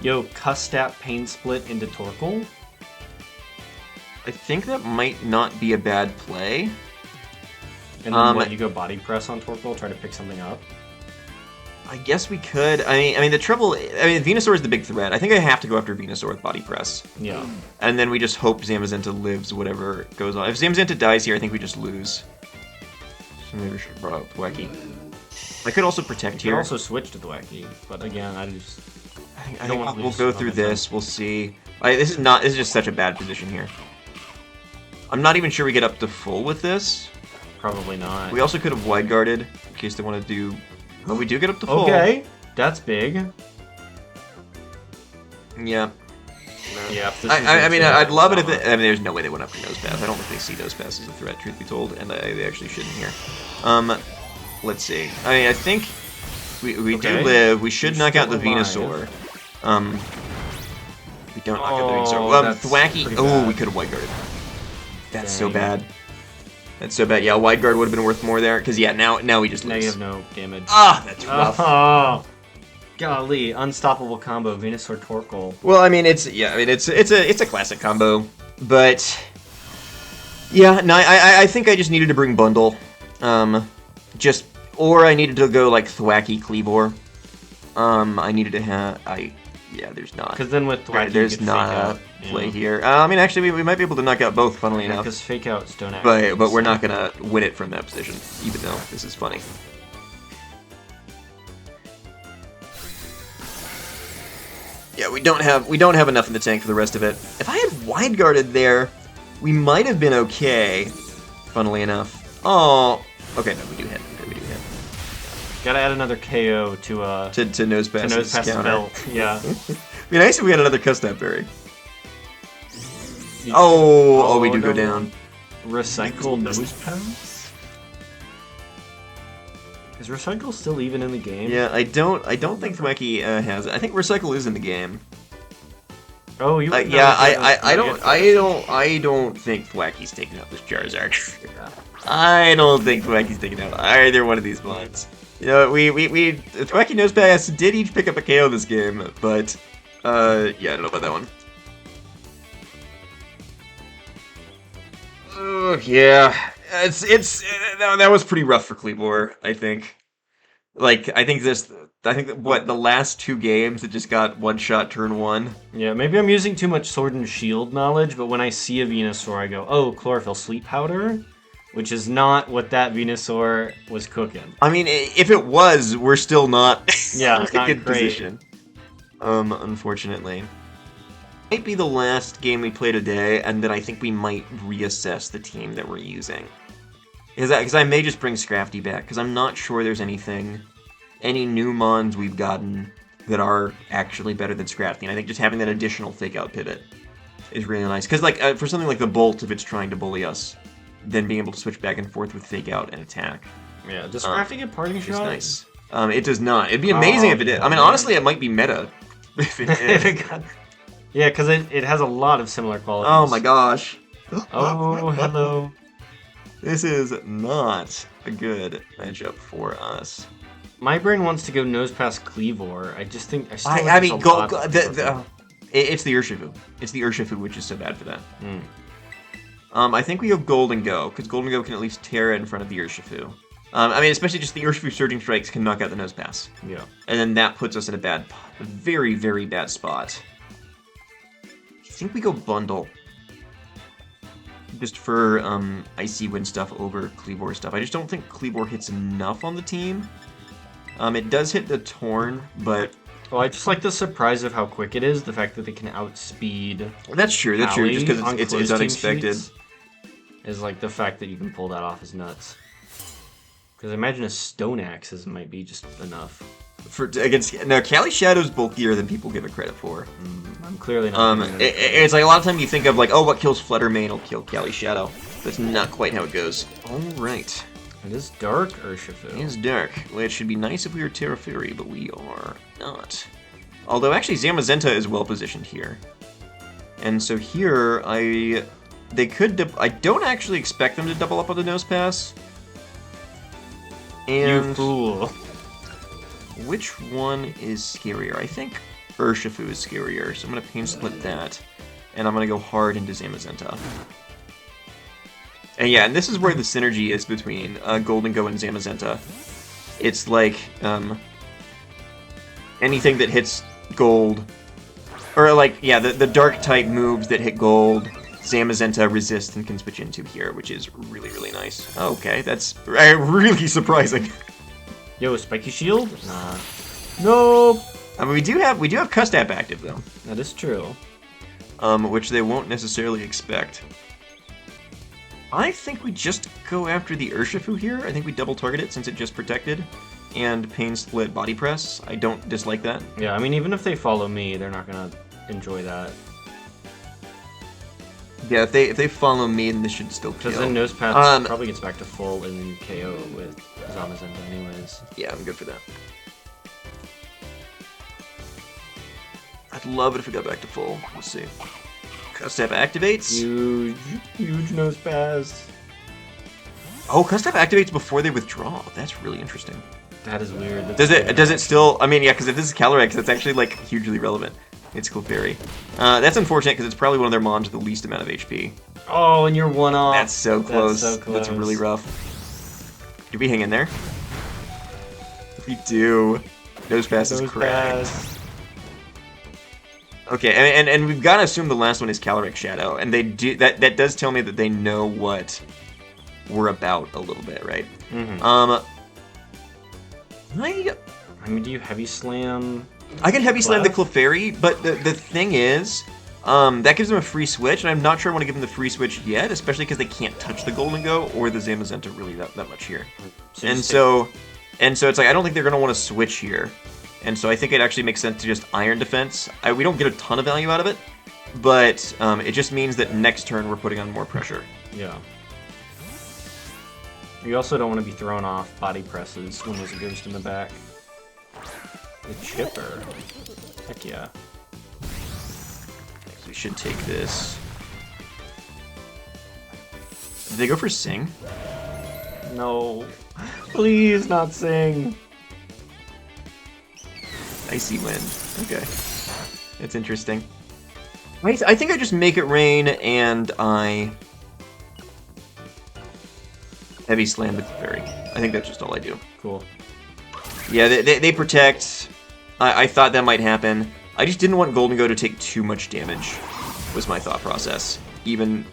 Yo, Custap Pain Split into Torkoal?
I think that might not be a bad play.
And then what, you go body press on Torkoal, try to pick something up?
I guess we could. I mean, the trouble. I mean, Venusaur is the big threat. I think I have to go after Venusaur with body press.
Yeah.
And then we just hope Zamazenta lives whatever goes on. If Zamazenta dies here, I think we just lose. So maybe we should have brought out Thwackey. I could also protect here.
You could also switch to Thwackey, but again, I just.
I think we'll go through this. We'll see. This is just such a bad position here. I'm not even sure we get up to full with this.
Probably not.
We also could have wide guarded in case they want to do. But we do get up to full.
Okay, that's big.
Yeah.
Yeah.
I mean, I'd love it if I mean, there's no way they went up for Nose Pass. I don't think they see Nose Pass as a threat, truth be told, and they actually shouldn't here. Let's see. I mean, I think we do live. We should knock out the Venusaur. We don't knock out the Venusaur. Thwackey. Oh, we could have wide guarded. That's so bad. That's so bad. Yeah, wide guard would have been worth more there. Because, yeah, now we just lose.
Now you have no damage.
Ah, that's rough.
Oh, golly. Unstoppable combo, Venusaur Torkoal.
Well, I mean, it's a classic combo. But, yeah, no, I think I just needed to bring Bundle. Or I needed to go, like, Thwackey Cleavor. I needed to have... Yeah, there's not.
Because then with Thwackey,
there's not a play here. I mean, actually, we might be able to knock out both, funnily enough.
Because fake outs don't actually.
But we're not gonna win it from that position, even though this is funny. Yeah, we don't have enough in the tank for the rest of it. If I had wide guarded there, we might have been okay. Funnily enough. Oh, okay, no, we do hit.
Gotta add another KO to
Nose Pass.
To Nose Pass belt. Yeah.
It'd be nice if we had another Custap Berry. Oh, we do go down.
Recycle Nose Pass? Is Recycle still even in the game?
Yeah, I don't think Thwackey has it. I think Recycle is in the game.
Oh, you.
Yeah, I don't think Thwackey's taking out this Charizard. I don't think Thwacky's taking out either one of these mons. You know, Thwackey Nose Pass did each pick up a KO this game, but, yeah, I don't know about that one. Yeah, that was pretty rough for Cleavor, I think. Like, I think the last two games, it just got one-shot turn one.
Yeah, maybe I'm using too much Sword and Shield knowledge, but when I see a Venusaur, I go, oh, Chlorophyll Sleep Powder? Which is not what that Venusaur was cooking.
I mean, if it was, we're still not
yeah,
in a good position. Unfortunately. Might be the last game we play today, and then I think we might reassess the team that we're using. Because I may just bring Scrafty back, because I'm not sure there's any new mons we've gotten that are actually better than Scrafty. And I think just having that additional fake-out pivot is really nice. Because like for something like the Bolt, if it's trying to bully us, then being able to switch back and forth with fake out and attack.
Yeah, does Scrafty get parting shot?
Nice. It does not. It'd be amazing if it did. I mean, honestly, it might be meta. If it did.
Yeah, because it has a lot of similar qualities.
Oh my gosh.
Oh, hello.
This is not a good matchup for us.
My brain wants to go Nose Pass Cleavor. I just think it's the
Urshifu. It's the Urshifu, which is so bad for that. I think we go Golden Go, because Golden Go can at least tear it in front of the Urshifu. I mean, especially just the Urshifu Surging Strikes can knock out the Nose Pass.
Yeah. And
then that puts us in a very, very bad spot. I think we go Bundle. Just for Icy Wind stuff over Cleavor stuff. I just don't think Cleavor hits enough on the team. It does hit the Torn, but...
Well, I just like the surprise of how quick it is, the fact that they can outspeed.
That's true, just because it's unexpected.
Is like the fact that you can pull that off is nuts. Because I imagine a Stone Axes might be just enough.
Now, Cali Shadow's bulkier than people give it credit for.
I'm clearly not.
It's like a lot of time you think of like, oh, what kills Fluttermane will kill Cali Shadow. That's not quite how it goes. All right.
It is dark, Urshifu.
It is dark. Well, it should be nice if we were Terra Fury, but we are not. Although, actually, Zamazenta is well positioned here. And so here, I don't actually expect them to double up on the Nose Pass. And
you fool.
Which one is scarier? I think Urshifu is scarier, so I'm going to pain split that. and I'm gonna go hard into Zamazenta. And yeah, and this is where the synergy is between Golden Go and Zamazenta. It's like anything that hits gold, or like, yeah, the dark type moves that hit gold, Zamazenta resist and can switch into here, which is really, really nice. Okay, that's really surprising.
Yo, spiky shield? Nah. Nope.
I mean, we do have Custap active though.
That is true.
Which they won't necessarily expect. I think we just go after the Urshifu here. I think we double target it since it just protected. And Pain Split Body Press. I don't dislike that.
Yeah, I mean, even if they follow me, they're not gonna enjoy that.
Yeah, if they follow me, then this should still kill.
Because then Nosepath probably gets back to full and then KO with Zamazenta anyways.
Yeah, I'm good for that. I'd love it if we got back to full. Let's see. Custap activates.
Huge Nosepath.
Oh, Custap activates before they withdraw. That's really interesting.
That is weird.
Does it still? I mean, yeah, because if this is Calyrex, that's actually like hugely relevant. It's Clefairy. That's unfortunate because it's probably one of their mons with the least amount of HP.
Oh, and you're one off.
That's so close.
That's so close.
That's really rough. Do we hang in there? We do. Nosepass is cracked. Okay, and we've got to assume the last one is Calyrex Shadow, and they do that does tell me that they know what we're about a little bit, right?
Mm-hmm. I mean, do you Heavy Slam?
I can Heavy Slam the Clefairy, but the thing is, that gives them a free switch, and I'm not sure I want to give them the free switch yet, especially because they can't touch the Golden Go or the Zamazenta really that much here. So it's like, I don't think they're going to want to switch here. And so I think it actually makes sense to just Iron Defense. We don't get a ton of value out of it, but it just means that next turn we're putting on more pressure.
Yeah. You also don't want to be thrown off body presses when there's a ghost in the back. The Chipper. Heck yeah.
We should take this. Did they go for Sing?
No. Please not Sing.
Icy Wind. Okay. That's interesting. I think I just make it rain and I Heavy Slam the Clefairy. I think that's just all I do.
Cool.
Yeah, they protect. I thought that might happen. I just didn't want Golden Go to take too much damage, was my thought process. Even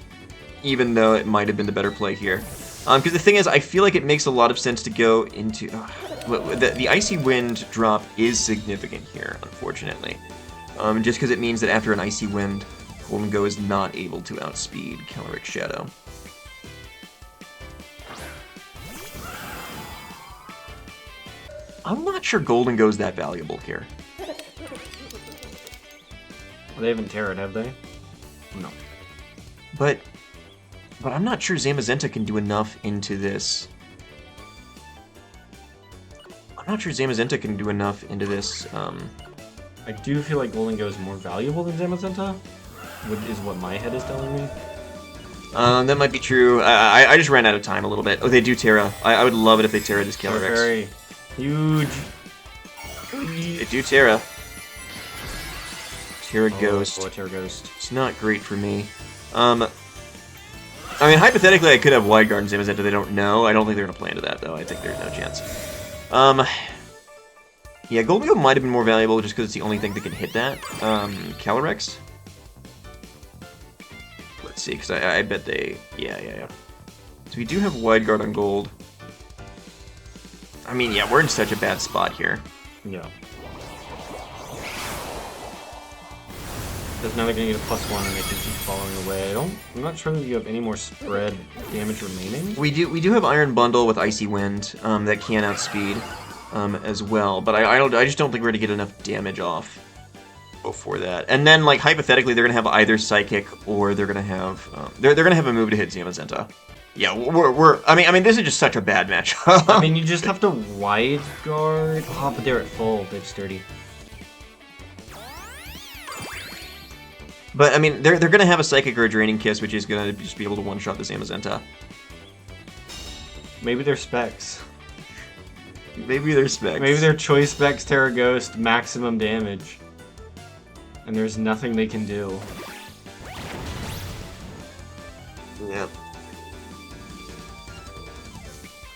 though it might have been the better play here. Because the thing is, I feel like it makes a lot of sense to go into... the Icy Wind drop is significant here, unfortunately. Just because it means that after an Icy Wind, Golden Go is not able to outspeed Calyrex Shadow. I'm not sure Golden Go is that valuable here.
Well, they haven't Terra'd, have they? No.
But I'm not sure Zamazenta can do enough into this. I'm not sure Zamazenta can do enough into this.
I do feel like Golden Go is more valuable than Zamazenta, is what my head is telling me.
That might be true. I just ran out of time a little bit. Oh, they do Terra. I would love it if they Terra this Calyrex.
Very huge.
They do Terra. Terra Ghost.
Boy, Terra Ghost.
It's not great for me. I mean, hypothetically, I could have Wide Guard and Zamazenta. They don't know. I don't think they're going to play into that, though. I think there's no chance. Yeah, Golden Go might have been more valuable just because it's the only thing that can hit that. Calyrex? Let's see, because I bet they... Yeah. So we do have Wide Guard on gold. I mean, yeah, we're in such a bad spot here.
Yeah. Because now they're going to get a +1 and they can keep following away. I'm not sure that you have any more spread damage remaining.
We do have Iron Bundle with Icy Wind that can outspeed as well, but I just don't think we're going to get enough damage off before that. And then, like, hypothetically, they're going to have either Psychic or they're going to have they're going to have a move to hit Zamazenta. Yeah, I mean, this is just such a bad match.
I mean, you just have to Wide Guard. Oh, but they're at full. They're sturdy.
But, I mean, they're going to have a Psychic or a Draining Kiss, which is going to just be able to one-shot the Zamazenta.
Maybe they're Specs.
Maybe they're Specs.
Maybe they're Choice Specs, Terra Ghost, maximum damage. And there's nothing they can do.
Yeah.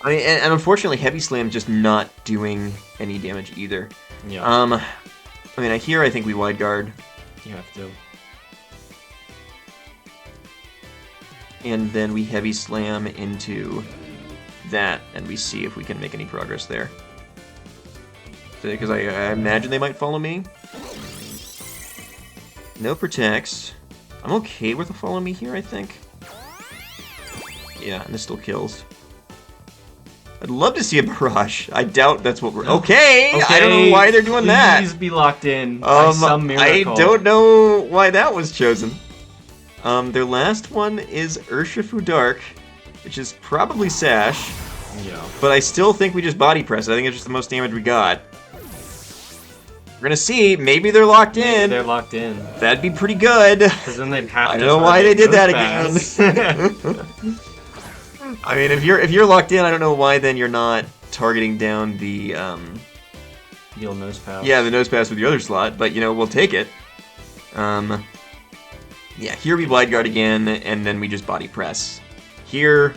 I mean, and unfortunately, Heavy Slam just not doing any damage either.
Yeah.
I mean, I think we wide guard.
You have to.
And then we Heavy Slam into that, and we see if we can make any progress there. Because I imagine they might follow me. No protects. I'm okay with a follow me here, I think. Yeah, and this still kills. I'd love to see a barrage. I doubt that's what we're... Okay! I don't know why they're doing that.
Please be locked in by some miracle.
I don't know why that was chosen. Their last one is Urshifu Dark, which is probably Sash.
Yeah.
But I still think we just body press. I think it's just the most damage we got. We're gonna see. Maybe they're locked in.
Maybe they're locked in.
That'd be pretty good.
Because then they'd have to...
I don't know why they did that again. I mean, if you're locked in, I don't know why then you're not targeting down the
The old nose pass.
Yeah, the nose pass with the other slot, but you know, we'll take it. Yeah, here we Blind Guard again, and then we just body press. Here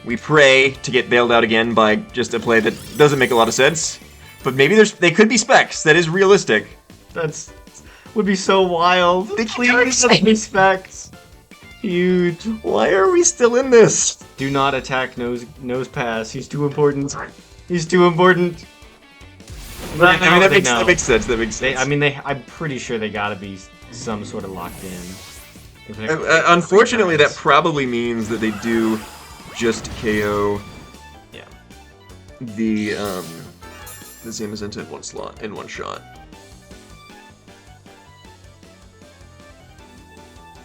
we pray to get bailed out again by just a play that doesn't make a lot of sense. But maybe they could be specs. That is realistic.
That's would be so wild. Please be specs. Huge.
Why are we still in this?
Do not attack nose pass. He's too important. He's too important.
I mean, that makes sense. That makes sense.
I'm pretty sure they gotta be some sort of locked in.
Unfortunately, that probably means that they do just KO.
Yeah.
The Zamazenta in one slot, in one shot.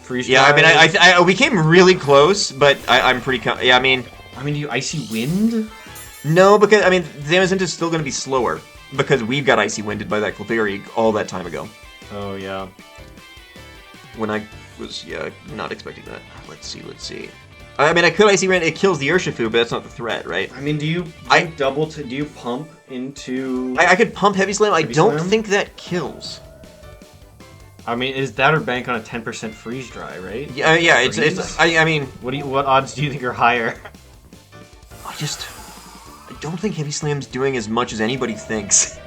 Freeze
yeah, I mean, I we came really close, but I'm pretty. Yeah, I mean,
do you Icy Wind?
No, because I mean, Zamazenta's still going to be slower because we've got Icy Winded by that Clefairy all that time ago.
Oh yeah.
When I was not expecting that. Let's see. I mean, I could Icy Wind. It kills the Urshifu, but that's not the threat, right?
I mean, do you pump into?
I could pump Heavy Slam. I don't
Slam?
think that kills.
I mean, is that or bank on a 10% freeze dry, right?
Yeah, it's. I mean,
what odds do you think are higher?
I don't think Heavy Slam's doing as much as anybody thinks,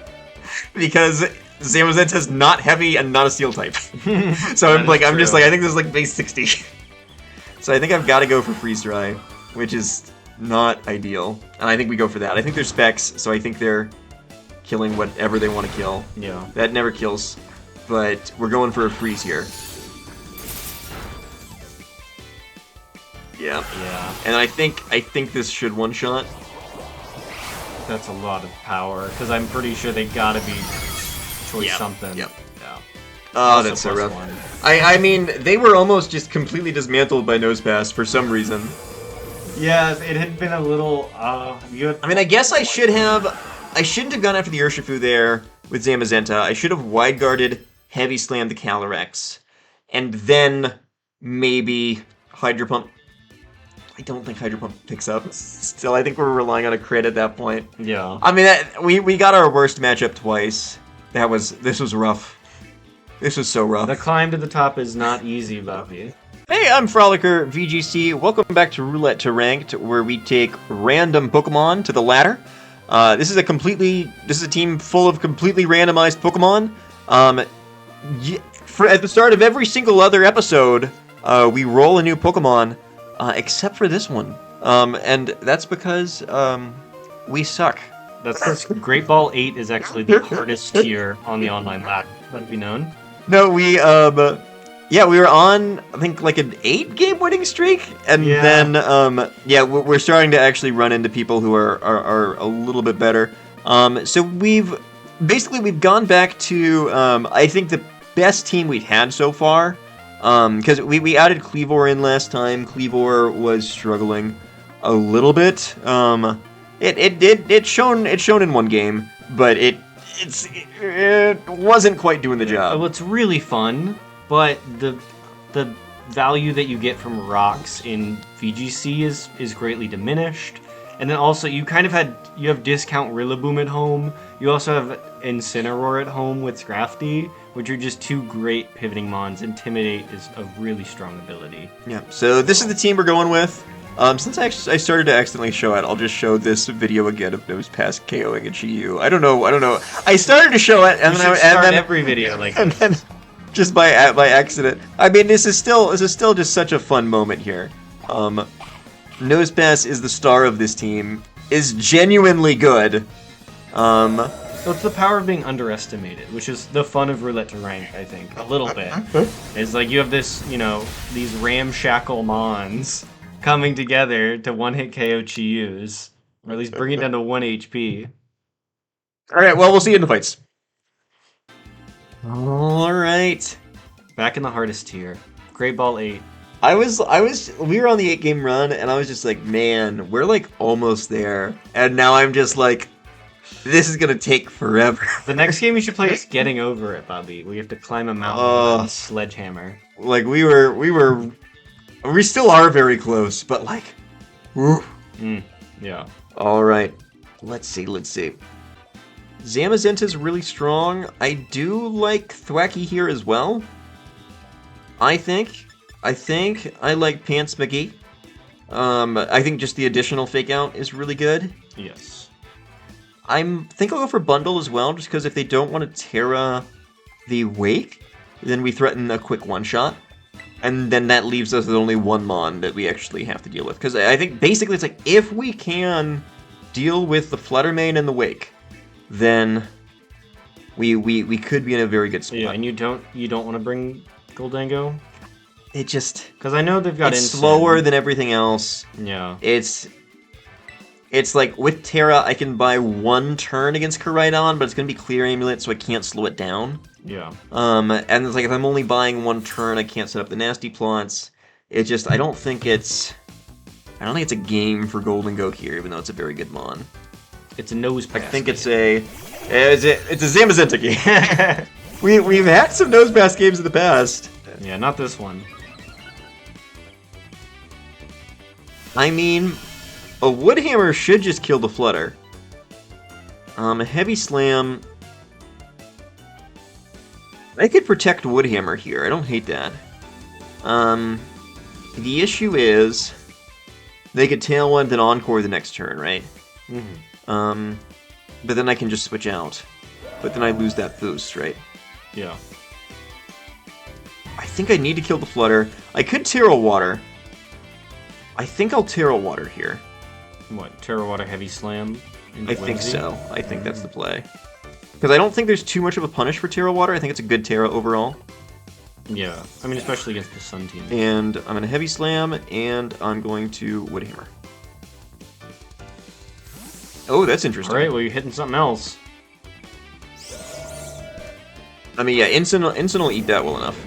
because Zamazenta's not heavy and not a Steel type. So I think this is like base 60. So I think I've got to go for freeze dry, which is not ideal, and I think we go for that. I think they're specs, so I think they're killing whatever they want to kill.
Yeah.
That never kills. But we're going for a freeze here. Yeah.
Yeah.
And I think this should one-shot.
That's a lot of power, because I'm pretty sure they gotta be choice something.
Yep.
Yeah.
Oh, that's so rough. I mean, they were almost just completely dismantled by Nose Pass for some reason.
Yeah, it had been a little,
I mean, I guess I shouldn't have gone after the Urshifu there with Zamazenta. I should have wide-guarded Heavy Slam the Calyrex, and then maybe Hydro Pump. I don't think Hydro Pump picks up. Still, I think we're relying on a crit at that point.
Yeah.
I mean, we got our worst matchup twice. This was rough. This was so rough.
The climb to the top is not easy, Bobby.
Hey, I'm Frolicker VGC. Welcome back to Roulette to Ranked, where we take random Pokemon to the ladder. This is a team full of completely randomized Pokemon. At the start of every single other episode, we roll a new Pokemon, except for this one. And that's because we suck.
That's because Great Ball 8 is actually the hardest tier on the online ladder. Let it be known.
No, we were on, I think, like an 8-game winning streak, and then we're starting to actually run into people who are a little bit better. So we've gone back to I think the best team we've had so far, because we added Cleavor in last time. Cleavor was struggling a little bit. It shone in one game, but it wasn't quite doing the job.
Well, it's really fun, but the value that you get from rocks in VGC is greatly diminished, And then also, you have Discount Rillaboom at home. You also have Incineroar at home with Scrafty, which are just two great pivoting mons. Intimidate is a really strong ability.
Yeah, so this is the team we're going with. Since I started to accidentally show it, I'll just show this video again of Nosepass KOing a GU. I don't know. I started to show it, and then
every video like
and then just by accident. I mean, this is still just such a fun moment here. Nosepass is the star of this team. Is genuinely good.
So it's the power of being underestimated, which is the fun of Roulette to Rank, I think, a little bit. It's like you have this, these ramshackle mons coming together to one-hit KO Chiyus, or at least bring it down to 1 HP.
Alright, well, we'll see you in the fights. Alright.
Back in the hardest tier. Great Ball 8.
We were on the 8-game run, and I was just like, man, we're like almost there. And now I'm just like, this is gonna take forever.
The next game you should play is Getting Over It, Bobby, where you have to climb a mountain with a sledgehammer.
Like, we still are very close, but like, woo.
Yeah.
Alright, let's see. Zamazenta's really strong. I do like Thwacky here as well. I think I like Pants McGee. I think just the additional fake out is really good.
Yes.
I think I'll go for Bundle as well, just because if they don't want to Terra the Wake, then we threaten a quick one-shot. And then that leaves us with only one Mon that we actually have to deal with. Because I think basically it's like, if we can deal with the Fluttermane and the Wake, then we could be in a very good spot.
Yeah, and you don't want to bring Goldango?
It just...
Because I know they've got
It's slower than everything else.
Yeah.
It's like, with Terra, I can buy one turn against Koraidon, but it's going to be Clear Amulet, so I can't slow it down.
Yeah.
And it's like, if I'm only buying one turn, I can't set up the nasty plots. It just, I don't think it's a game for Goldango here, even though it's a very good Mon.
It's a Nosepass.
I think it's a Zamazenta game. We've had some Nosepass games in the past.
Yeah, not this one.
I mean, a Woodhammer should just kill the Flutter. A Heavy Slam... I could protect Woodhammer here, I don't hate that. The issue is... they could Tailwind then Encore the next turn, right?
Mm-hmm.
But then I can just switch out. But then I lose that boost, right?
Yeah.
I think I need to kill the Flutter. I could Terra Water. I think I'll Terra Water here.
What, Terra Water Heavy Slam?
I think so. I think that's the play. Because I don't think there's too much of a punish for Terra Water. I think it's a good Terra overall.
Yeah, I mean, especially against the Sun team.
And I'm going to Heavy Slam, and I'm going to Woodhammer. Oh, that's interesting.
Alright, well, you're hitting something else.
I mean, yeah, Instant will eat that well enough.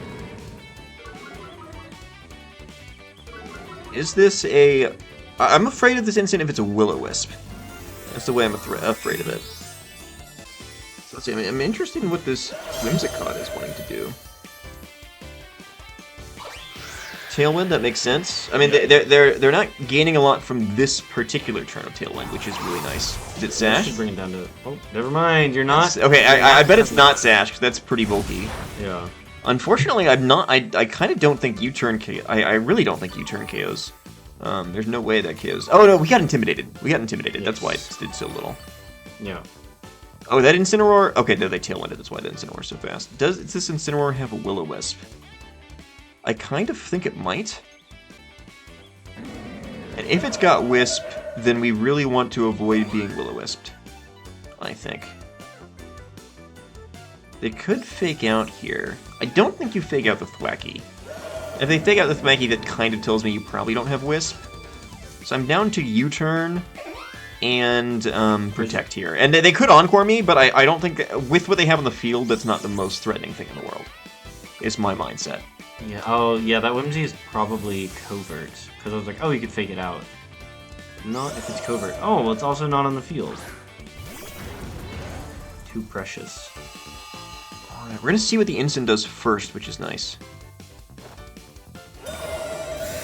Is this a... I'm afraid of this Instant if it's a Will-O-Wisp. That's the way I'm afraid of it. So let's see, I'm interested in what this Whimsicott is wanting to do. Tailwind, that makes sense. I mean, they're not gaining a lot from this particular turn of Tailwind, which is really nice. Is it Sash?
Bring it down to... Oh, never mind, you're not...
Okay, I bet it's not Sash, because that's pretty bulky.
Yeah.
Unfortunately, I'm not... I kind of don't think U-turn KO... I really don't think U-turn KOs. There's no way that KOs... Oh, no, we got intimidated. Yes. That's why it did so little.
Yeah.
Oh, that Incineroar... Okay, no, they Tailwinded. That's why the Incineroar's so fast. Does this Incineroar have a Will-O-Wisp? I kind of think it might. And if it's got Wisp, then we really want to avoid being Will-O-Wisped. I think. They could fake out here. I don't think you fake out the Thwacky. If they fake out the Thwacky, that kind of tells me you probably don't have Wisp. So I'm down to U-turn and Protect here. And they could Encore me, but I don't think... With what they have on the field, that's not the most threatening thing in the world. Is my mindset.
Yeah. Oh, yeah, that Whimsy is probably covert. Because I was like, oh, you could fake it out. Not if it's covert. Oh, well, it's also not on the field. Too precious.
Alright, we're gonna see what the Instant does first, which is nice.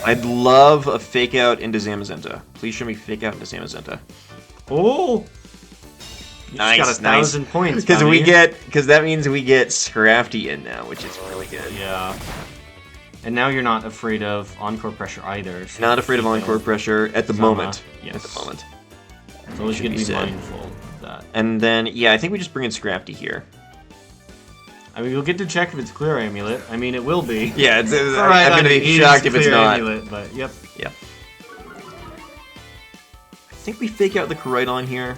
I'd love a fake out into Zamazenta. Please show me fake out into Zamazenta.
Oh! You
Nice,
just got 1,000 points,
Because
buddy.
that means we get Scrafty in now, which is really good.
Yeah. And now you're not afraid of Encore Pressure either. So
Not afraid of Encore Pressure at the moment.
Yes.
At the moment.
So always
Should
good to
be
be
said.
mindful of that.
And then, yeah, I think we just bring in Scrafty here.
I mean, you'll get to check if it's Clear Amulet. I mean, it will be.
Yeah, it's,
Right,
I'm gonna be shocked if it's
Clear
not.
Amulet, but yep.
Yeah. I think we fake out the Koraidon here.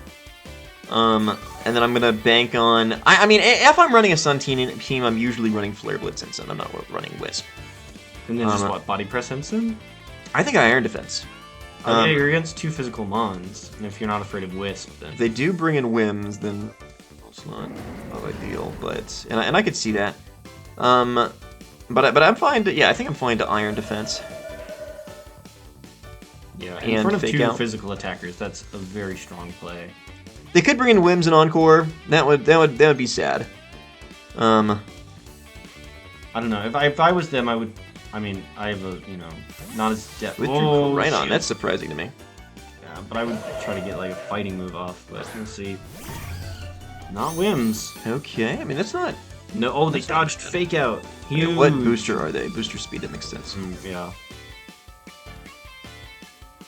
And then I'm gonna bank on... I mean, if I'm running a Sun team, I'm usually running Flare Blitz Ensign. I'm not running Wisp.
And then just what, Body Press Ensign?
I think I Iron Defense.
Oh yeah, you're against 2 physical Mons. And if you're not afraid of Wisp, then...
If they do bring in Whims, then it's not ideal, but... And I could see that. But I'm fine to... Yeah, I think I'm fine to Iron Defense.
Yeah,
And
in front of
fake
2
out.
physical attackers, that's a very strong play.
They could bring in Whims and Encore. That would be sad.
I don't know. If I was them, I would... I mean, I have a, you know, not as depth.
With
Oh,
right on.
shoot.
That's surprising to me.
Yeah, but I would try to get like a fighting move off, but we'll see. Not Whims.
Okay, I mean, that's not...
No, oh, they dodged Fake Out. Huge.
What booster are they? Booster speed, that makes sense.
Yeah.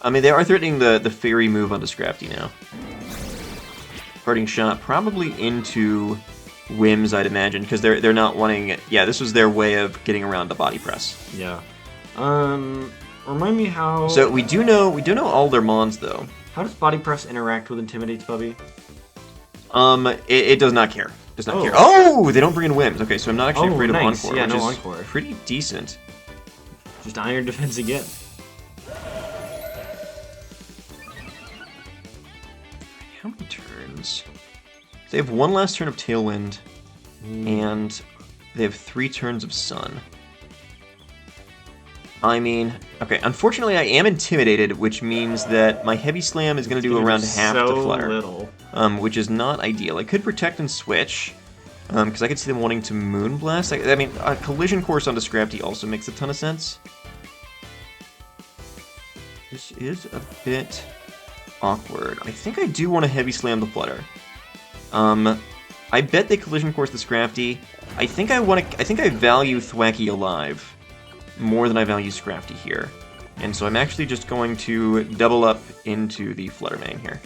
I mean, they are threatening the Fairy move onto Scrafty now. Parting Shot, probably into Whims, I'd imagine, because they're not wanting... Yeah, this was their way of getting around the Body Press.
Yeah. Remind me how...
So we do know all their Mons, though.
How does Body Press interact with Intimidate's Bubby?
It does not care. Does not
Oh.
care. Oh, they don't bring in Whims. Okay, so I'm not actually
Oh,
afraid
nice.
of Encore,
Yeah,
which
no
is
Encore.
pretty decent.
Just Iron Defense again.
How many turns? They have one last turn of Tailwind, and they have 3 turns of Sun. I mean, okay, unfortunately I am intimidated, which means that my Heavy Slam is going to do around half
so
the Flutter.
little.
Which is not ideal. I could Protect and Switch, because I could see them wanting to Moonblast. I mean, a Collision Course onto Scrafty also makes a ton of sense. This is a bit awkward. I think I do want to Heavy Slam the Flutter. I bet they Collision Course the Scrafty. I think I value Thwacky alive more than I value Scrafty here. And so I'm actually just going to double up into the Fluttermane here.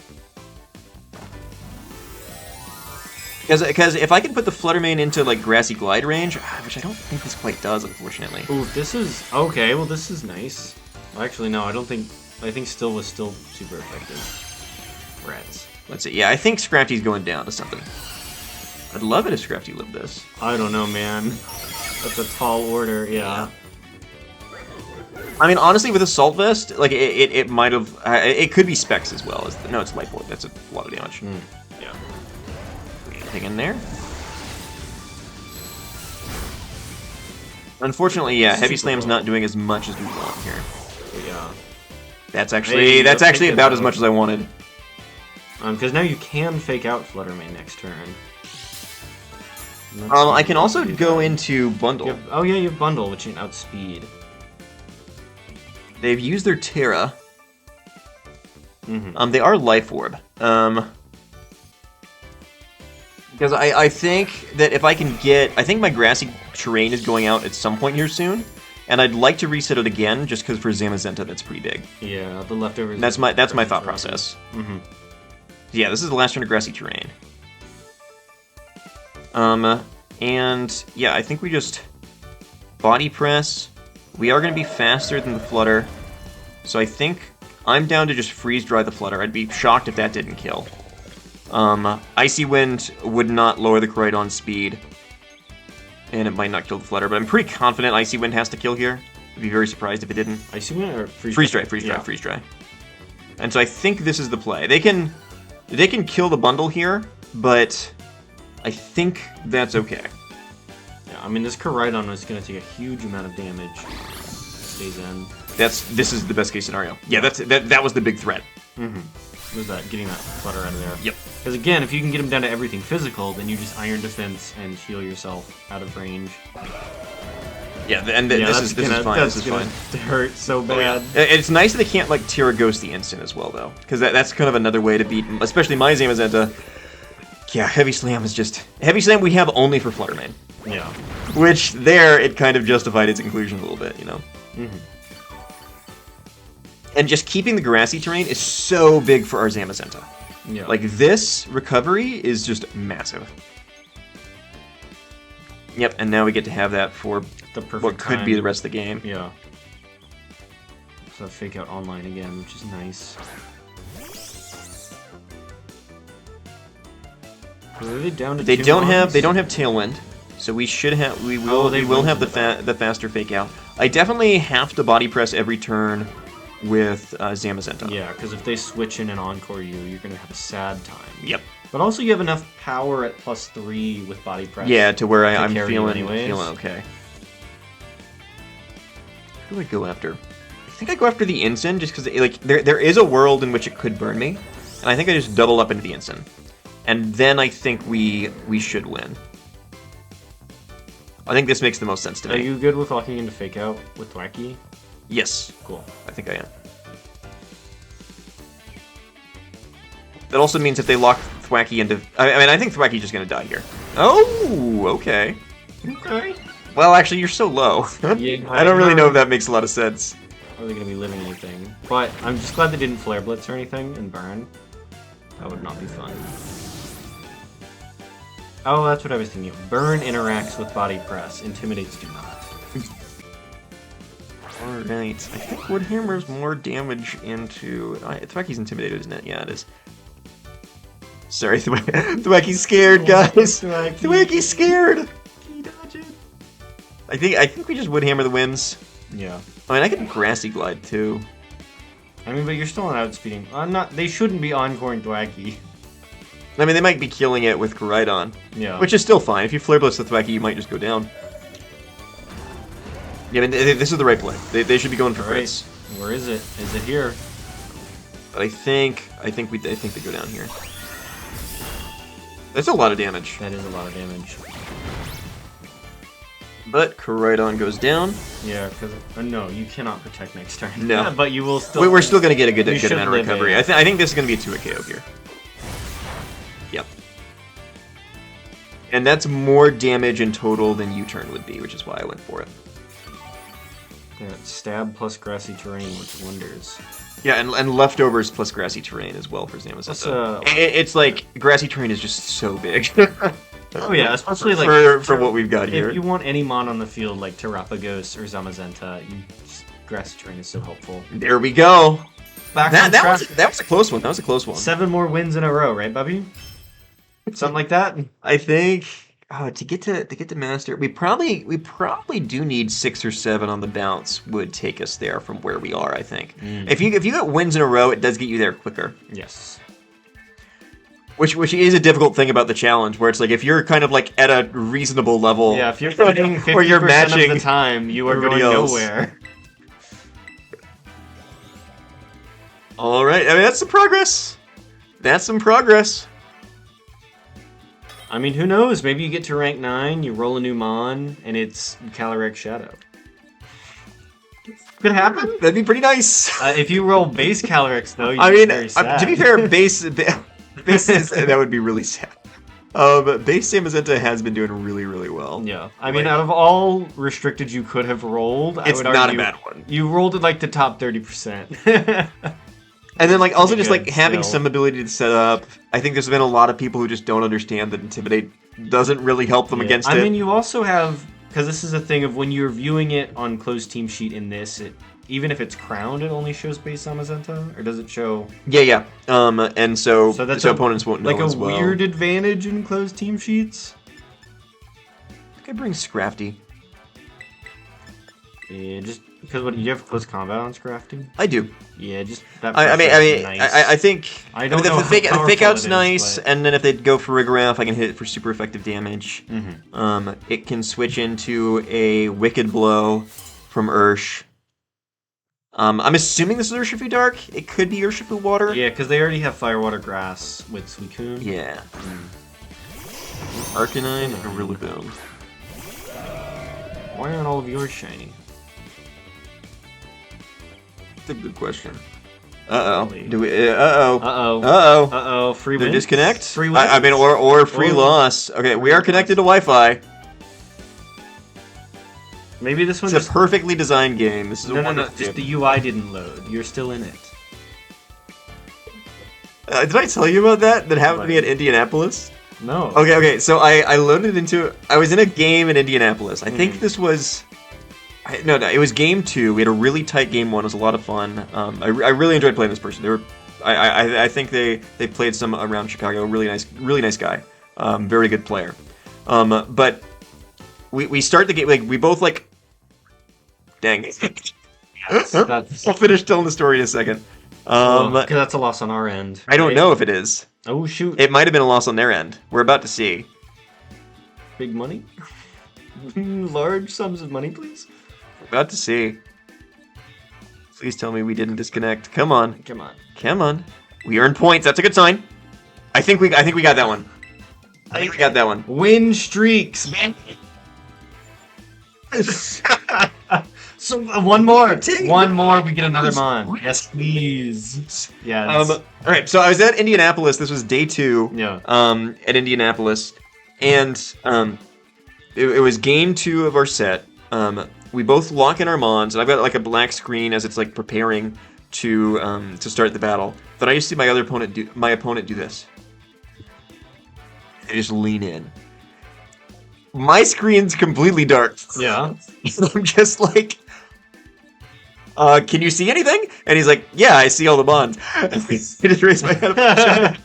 Because if I can put the Fluttermane into, like, Grassy Glide range, which I don't think this quite does, unfortunately.
Ooh, this is... Okay, well this is nice. Well, actually, no, I don't think... I think Still was still super effective. Rats.
Let's see. Yeah, I think Scrafty's going down to something. I'd love it if Scrafty lived this.
I don't know, man. That's a tall order, yeah.
I mean, honestly, with Assault Vest, like, it might have... it could be Specs as well. No, it's Light Board. That's a lot of damage.
Yeah.
Anything in there? Unfortunately, yeah, Heavy Slam's not doing as much as we want here.
Yeah.
That's actually about as much as I wanted.
Because now you can Fake Out Fluttermane next turn.
I can also go into Bundle.
Oh yeah, you have Bundle, which you can outspeed.
They've used their Terra. They are Life Orb. Because I think that if I can get... I think my Grassy Terrain is going out at some point here soon. And I'd like to reset it again, just because for Zamazenta that's pretty big.
Yeah, the leftovers...
That's my thought process. Yeah, this is the last turn of Grassy Terrain. And yeah, I think we just Body Press. We are going to be faster than the Flutter. So I think I'm down to just Freeze Dry the Flutter. I'd be shocked if that didn't kill. Icy Wind would not lower the Koraidon's speed. And it might not kill the Flutter, but I'm pretty confident Icy Wind has to kill here. I'd be very surprised if it didn't.
Icy Wind or Freeze
Dry? Freeze Dry. And so I think this is the play. They can kill the Bundle here, but I think that's okay.
Yeah, I mean, this Koraidon is going to take a huge amount of damage. Stays in.
This is the best case scenario. Yeah, that was the big threat.
Was that getting that Flutter out of there?
Yep.
Because again, if you can get him down to everything physical, then you just Iron Defense and heal yourself out of range.
Yeah, and
Yeah,
this is fine. This is fine.
Hurt so bad.
It's nice that they can't like Tira Ghost the instant as well though, because that's kind of another way to beat, especially my Zamazenta. Yeah, Heavy Slam is just Heavy Slam we have only for Flutter Mane.
Yeah.
Which there it kind of justified its inclusion a little bit, you know. And just keeping the grassy terrain is so big for our Zamazenta.
Yeah.
Like this recovery is just massive. Yep, and now we get to have that for
the perfect
what could be the rest of the game.
Yeah. So fake out online again, which is nice. Are they down to
They
two
don't
mons?
have Tailwind, so we should have we will have the faster fake out. I definitely have to body press every turn with Zamazenta.
Yeah, because if they switch in and encore you, you're gonna have a sad time.
Yep.
But also you have enough power at +3 with body press.
Yeah, to where I'm
carry you
feeling
anyways.
okay. Who do I go after? I think I go after the Ensign just because like there is a world in which it could burn me, and I think I just double up into the Ensign, and then I think we should win. I think this makes the most sense to me.
Are you good with walking into fake out with Thwacky?
Yes.
Cool.
I think I am. That also means if they lock Thwacky into... I mean, I think Thwacky's just going to die here. Oh, okay.
Okay.
Well, actually, you're so low.
Yeah,
I don't really know if that makes a lot of sense.
Are they going to be living anything? But I'm just glad they didn't Flare Blitz or anything and burn. That would not be fun. Oh, that's what I was thinking. Burn interacts with body press. Intimidates do not.
Alright, I think Wood Hammer's more damage into... Thwacky's intimidated, isn't it? Yeah, it is. Sorry, Thwacky's scared, guys! Thwacky's scared! Can you dodge it? I think we just Wood Hammer the wins.
Yeah.
I mean, I could Grassy Glide, too.
I mean, but you're still on outspeeding. I'm not... They shouldn't be encoring Thwacky.
I mean, they might be killing it with Koraidon.
Yeah.
Which is still fine. If you Flare Blitz the Thwacky, you might just go down. Yeah, I mean, this is the right play. They should be going for crits.
Where is it? Is it here?
But I think they go down here. That's a lot of damage.
That is a lot of damage.
But Koraidon goes down.
Yeah, because no, you cannot protect next turn.
No.
Yeah, but you will still.
We're still gonna get a good
should
amount of
live
recovery.
it.
I think this is gonna be a 2-hit KO here. Yep. And that's more damage in total than U-turn would be, which is why I went for it.
Yeah, stab plus grassy terrain works wonders.
Yeah, and leftovers plus grassy terrain as well for Zamazenta. It's like grassy terrain is just so big.
Oh yeah, especially
for what we've got here.
If you want any mon on the field like Terapagos or Zamazenta, grassy terrain is so helpful.
There we go.
Back
that was a close one. That was a close one.
7 more wins in a row, right, Bubby? Something like that.
I think. Oh, to get to master, we probably do need 6 or 7 on the bounce would take us there from where we are. I think if you get wins in a row, it does get you there quicker.
Yes.
Which is a difficult thing about the challenge, where it's like if you're kind of like at a reasonable level,
Yeah, if you're fighting 50%
where you're matching
of the time, you are
everybody
going
else.
nowhere.
All right, I mean that's some progress. That's some progress.
I mean, who knows? Maybe you get to rank 9, you roll a new mon, and it's Calyrex Shadow. Could happen.
That'd be pretty nice.
If you roll base Calyrex, though, you'd
I
be
mean,
very sad.
to be fair, base is, that would be really sad. Base Zamazenta has been doing really, really well.
Yeah, I mean, out of all restricted you could have rolled, I
it's
would
not
argue
a bad one.
You rolled it like the top 30%.
And then, like, also just
Good,
like having
still.
some ability to set up. I think there's been a lot of people who just don't understand that Intimidate doesn't really help them against it.
I mean, you also have, because this is a thing of when you're viewing it on closed team sheet in this, even if it's crowned, it only shows base Zamazenta, or does it show?
Yeah. And so
that's
opponents won't know
like
as
a
well.
weird advantage in closed team sheets.
I think I bring Scrafty.
Yeah, just because what you have close combat on Scrafty.
I do.
Yeah, just that.
I mean,
nice.
I think
I don't
the
know
fake
how
out's
powerful it
nice,
is, but-
and then if they go for Rigorath, I can hit it for super effective damage.
Mm-hmm.
It can switch into a Wicked Blow from Ursh. I'm assuming this is Urshifu Dark. It could be Urshifu Water.
Yeah, because they already have Firewater Grass with Suicune.
Yeah. Arcanine and Rillaboom.
Why aren't all of yours shiny?
That's a good question. Uh-oh.
Really?
Do we... Uh-oh.
Uh-oh.
Uh-oh.
Uh-oh. Free
Did
wins?
disconnect?
Free wins?
I mean, or free
Or-
loss. Okay, we are connected to Wi-Fi.
Maybe this one
It's
just...
a perfectly designed game. This is a
No,
wonderful
just
game.
the UI didn't load. You're still in it.
Did I tell you about that? That happened to me
What?
at Indianapolis?
No.
Okay, so I loaded into... I was in a game in Indianapolis. I think this was... No, it was game 2. We had a really tight game 1. It was a lot of fun. I really enjoyed playing this person. They were... I think they played some around Chicago. Really nice guy. Very good player. But we start the game... Like, we both, like... Dang.
That's...
I'll finish telling the story in a second.
Because that's a loss on our end.
I don't
right?
know if it is.
Oh, shoot.
It might have been a loss on their end. We're about to see.
Big money? Large sums of money, please?
We're about to see. Please tell me we didn't disconnect. Come on.
Come on.
Come on. We earned points. That's a good sign. I think we got that one. I think we got that one.
Win streaks, man. So one more. One more, we get another mon. Yes, please. Yes.
All right. So I was at Indianapolis. This was day 2.
Yeah.
At Indianapolis, and it was game 2 of our set. We both lock in our mons, and I've got like a black screen as it's like preparing to start the battle. Then I just see my opponent do this. They just lean in. My screen's completely dark.
Yeah.
I'm just like, can you see anything? And he's like, yeah, I see all the bonds. I just raised my hand.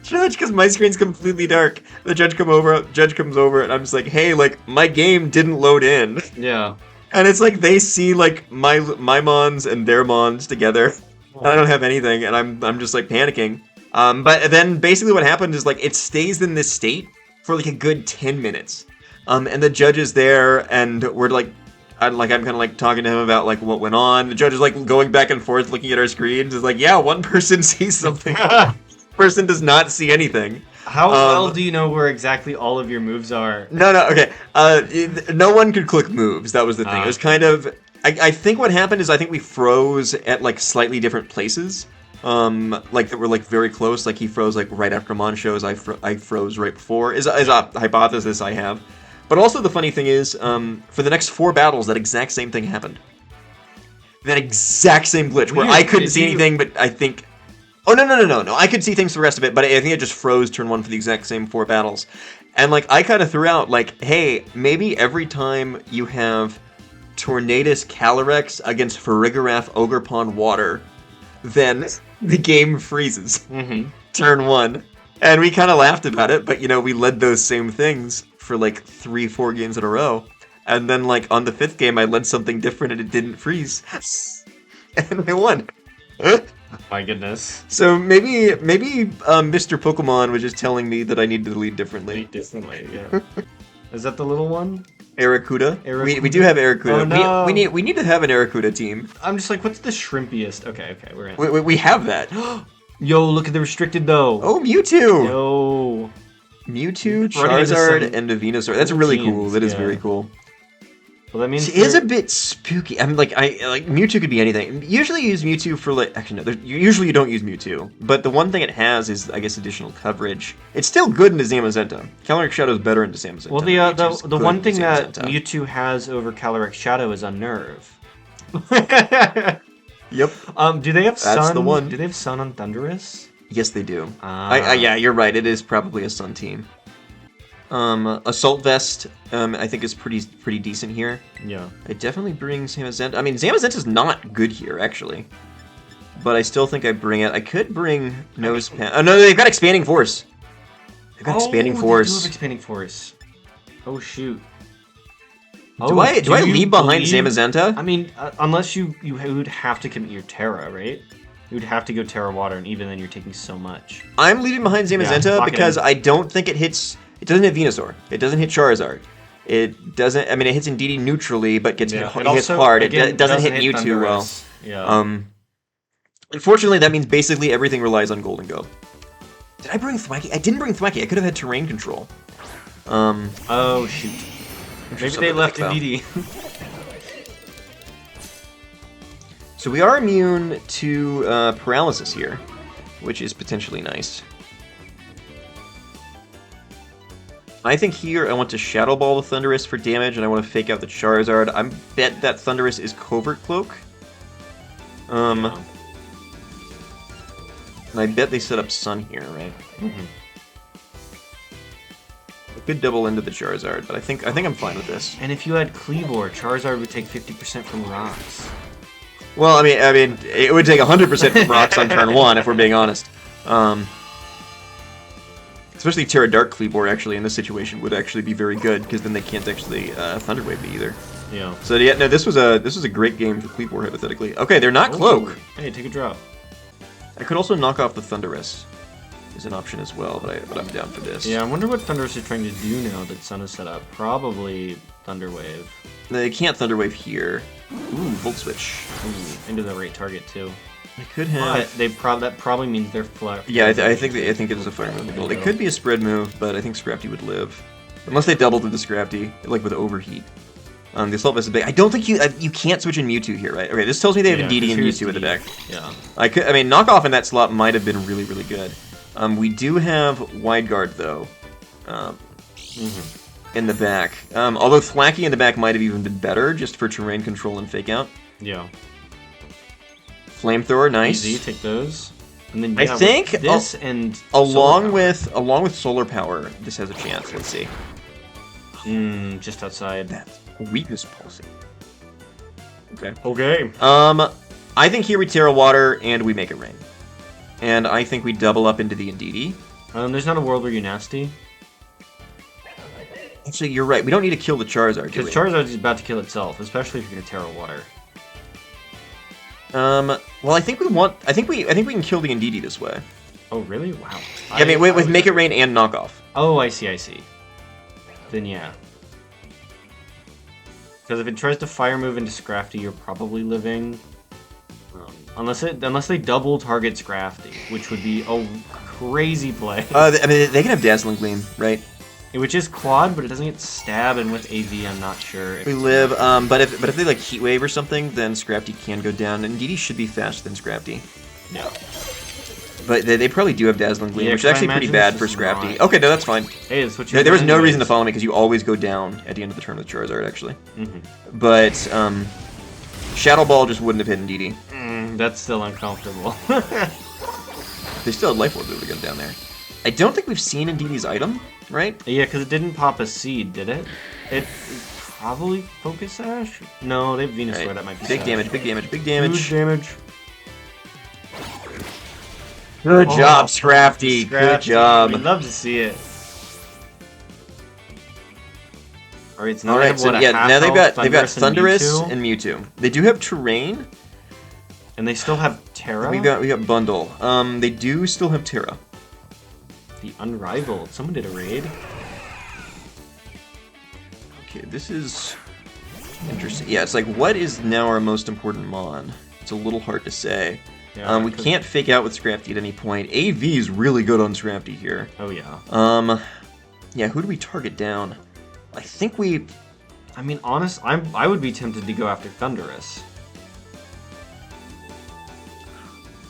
Judge, because my screen's completely dark. The judge comes over, and I'm just like, hey, like, my game didn't load in.
Yeah.
And it's like they see like my mons and their mons together. And I don't have anything, and I'm just like panicking. But then basically what happened is like it stays in this state for like a good 10 minutes. And the judge is there, and we're like, I'm kind of like talking to him about like what went on. The judge is like going back and forth looking at our screens. Is like, yeah, one person sees something, person does not see anything.
How well do you know where exactly all of your moves are?
No, okay. No one could click moves. That was the thing. It was kind of. I think what happened is I think we froze at like slightly different places. Like that were like very close. Like he froze like right after Mon shows. I froze right before. Is a hypothesis I have. But also the funny thing is, for the next 4 battles, that exact same thing happened. That exact same glitch where I couldn't see anything, but I think. Oh no! I could see things for the rest of it, but I think it just froze turn 1 for the exact same 4 battles. And like I kind of threw out like, hey, maybe every time you have Tornadus Calyrex against Farigarath Ogerpon Water, then the game freezes. Turn 1. And we kind of laughed about it, but you know, we led those same things for like 3-4 games in a row. And then like on the 5th game, I led something different and it didn't freeze. And I won.
My goodness.
So maybe Mr. Pokemon was just telling me that I needed to lead differently.
Differently, yeah. Is that the little one?
Aracuda? We do have Aracuda.
Oh, no.
We need to have an Aracuda team.
I'm just like, what's the shrimpiest? Okay, we're in.
We have that.
Yo, look at the restricted though.
Oh, Mewtwo!
Yo.
Mewtwo,
Running into
Charizard,
some
and a Venusaur. That's really
teams,
cool. That is
yeah.
very cool.
Well, that means
It is a bit spooky. I mean, like Mewtwo could be anything. Usually you use Mewtwo for like actually no. Usually you don't use Mewtwo, but the one thing it has is I guess additional coverage. It's still good into Zamazenta. Calyrex Shadow is better into Zamazenta.
Well,
Mewtwo's
the
good
one
into
thing that
Zamazenta.
Mewtwo has over Calyrex Shadow is Unnerve.
Yep.
Do they have sun?
That's the one.
Do they have sun on Thundurus?
Yes, they do.
Ah.
Yeah, you're right. It is probably a Sun team. Assault Vest, I think is pretty decent here.
Yeah.
I definitely bring Zamazenta. I mean, Zamazenta's not good here, actually. But I still think I bring it. I could bring Nosepan. Oh, no, they've got Expanding Force. They've got Expanding
They do
Force.
have Expanding Force. Oh, shoot.
Do I leave behind Zamazenta?
I mean, unless you would have to commit your Terra, right? You would have to go Terra Water, and even then you're taking so much.
I'm leaving behind Zamazenta
lock it
because
in.
I don't think it hits... It doesn't hit Venusaur. It doesn't hit Charizard. It doesn't... I mean, it hits Indeedee neutrally, but gets hit hits hard.
Again,
It doesn't hit Mewtwo well.
Thundurus. Yeah.
Unfortunately, that means basically everything relies on Golden Go. Did I bring Thwacky? I didn't bring Thwacky. I could have had terrain control.
Oh, shoot. Maybe they left Indeedee.
So we are immune to paralysis here, which is potentially nice. I think here I want to Shadow Ball the Thundurus for damage, and I want to fake out the Charizard. I bet that Thundurus is Covert Cloak. And I bet they set up Sun here, right?
Mm-hmm.
I could double into the Charizard, but I think I'm fine with this.
And if you had Kleavor, Charizard would take 50% from rocks.
Well, I mean, it would take 100% from rocks on turn 1, if we're being honest. Especially Terra Dark Kleavor, actually, in this situation, would actually be very good, because then they can't actually Thunder Wave me either.
Yeah.
So, yeah, no, this was a great game for Kleavor, hypothetically. Okay, they're not Cloak.
Hey, take a drop.
I could also knock off the Thundurus. Is an option as well, but I'm down for this.
Yeah, I wonder what Thundurus is trying to do now that Sun is set up. Probably Thunder Wave.
They can't Thunder Wave here. Ooh, Volt Switch.
Ooh, into the right target, too.
I could have...
But that probably means they're flat.
Yeah, I think it is a fire move. It could be a spread move, but I think Scrafty would live. Unless they doubled the Scrafty, like with Overheat. The Assault Vest is big. I don't think you can't switch in Mewtwo here, right? Okay, this tells me they have Indeedee and Mewtwo in the deck.
Yeah.
I mean, knockoff in that slot might have been really, really good. We do have Wide Guard, though, in the back. Although Thwacky in the back might have even been better, just for terrain control and fake out.
Yeah.
Flamethrower, nice.
Easy, take those. And then
I think
this and
along with Solar Power, this has a chance. Let's see.
Just outside.
That's Weakness Pulsing. Okay.
Okay.
I think here we Terra Water and we make it rain. And I think we double up into the Indeedee.
There's not a world where you're nasty.
Actually, you're right. We don't need to kill the Charizard.
Because Charizard is about to kill itself, especially if you're gonna Terra Water.
Well, I think we can kill the Indeedee this way.
Oh, really? Wow.
Yeah, I mean, with Make It Rain and Knockoff.
Oh, I see. Then yeah. Because if it tries to Fire Move into Scrafty, you're probably living. Unless they double target Scrafty, which would be a crazy play.
I mean, they can have Dazzling Gleam, right?
Which is quad, but it doesn't get stabbed, and with AV, I'm not sure.
We live, but if they like Heat Wave or something, then Scrafty can go down, and Indeedee should be faster than Scrafty.
No.
But they probably do have Dazzling Gleam,
Yeah,
which is actually pretty bad for Scrafty. Okay, no, that's fine.
Hey, that's what you.
There was no reason to follow me because you always go down at the end of the turn with Charizard, actually. But Shadow Ball just wouldn't have hit Indeedee.
That's still uncomfortable.
They still had Life Orb that would have gone down there. I don't think we've seen Indeedee's item, right?
Yeah, because it didn't pop a seed, did it? It probably Focus Sash? No, they have Venusaur,
Right.
that might be
Big
Sash.
damage, big damage, big damage.
Huge damage.
Good job, Scrafty. Good job.
We'd love to see it. Alright, so now
All
they
right,
have,
so
what,
yeah, now they've got
Thundurus
and Mewtwo. They do have Terrain.
And they still have Terra?
We got Bundle. They do still have Terra.
The Unrivaled. Someone did a raid.
Okay, this is interesting. Yeah, it's like, what is now our most important mon? It's a little hard to say.
Yeah,
we can't fake out with Scrafty at any point. AV is really good on Scrafty here.
Oh, yeah.
Yeah, who do we target down? I think we...
I mean, I would be tempted to go after Thundurus.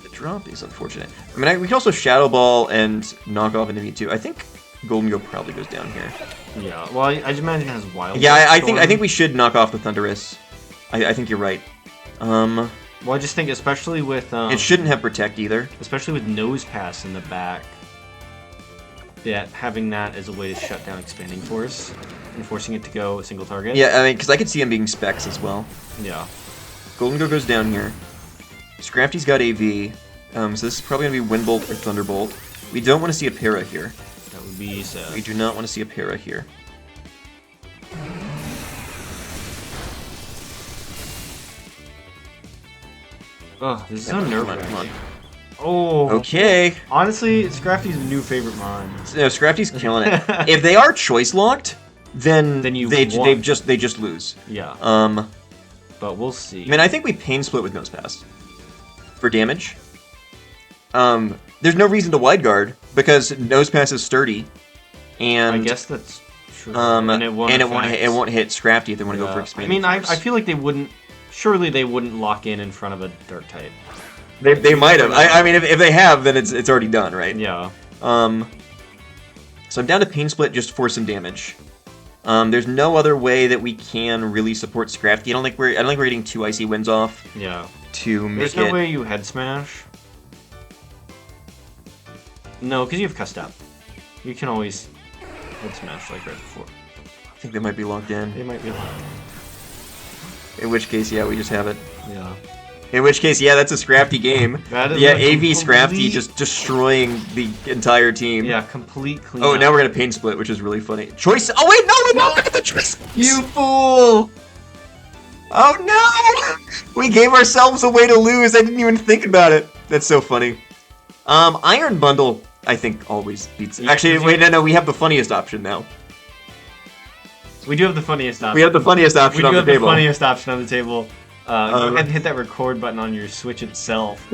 The drop is unfortunate. I mean, we can also Shadow Ball and knock off into Mewtwo. I think Golden Go probably goes down here.
Yeah, well, I just imagine it has Wild.
Yeah, I think we should knock off the Thundurus. I think you're right.
Well, I just think, especially with
it shouldn't have Protect either.
especially with Nose Pass in the back, yeah, having that as a way to shut down Expanding Force and forcing it to go a single target.
Yeah, I mean, because I could see him being Specs as well.
Yeah.
Golden Go goes down here. Scrafty's got AV, so this is probably going to be Wind Bolt or Thunderbolt. We don't want to see a Para here.
That would be sad.
We do not want to see a Para here.
Oh, this is so
Come on,
nerve-wracking.
come on.
Oh.
Okay.
Honestly, Scrafty's new favorite mon.
No, Scrafty's killing it. If they are choice locked, then they just lose.
Yeah. But we'll see.
I mean, I think we Pain Split with Nose Pass for damage. There's no reason to Wide Guard because Nose Pass is sturdy, and
I guess that's True.
And
it won't
hit Scrafty if they want to go for expanding.
I
Force.
I feel like they wouldn't. Surely they wouldn't lock in front of a Dark type.
They might have. I mean, if they have, then it's already done, right?
Yeah.
So I'm down to Pain Split just for some damage. There's no other way that we can really support Scrafty. I don't think we're getting 2 Icy Winds off.
Yeah.
To make
There's no way you head smash. No, because you have Cussed Up. You can always head smash like right before.
I think they might be locked in.
They might be locked.
In which case, yeah, we just have it.
Yeah.
In which case, yeah, that's a Scrafty game.
That is
AV Scrafty just destroying the entire team.
Yeah, complete clean.
Oh, now we're gonna Pain Split, which is really funny. Choice. Oh wait, no, we're not at the choice.
You fool!
Oh no! We gave ourselves a way to lose. I didn't even think about it. That's so funny. Iron Bundle, I think, always beats. Actually, wait, no, we have the funniest option now.
We do have the funniest option.
We have the funniest option on the table.
We do have the funniest option on the table. Go ahead and hit that record button on your Switch itself.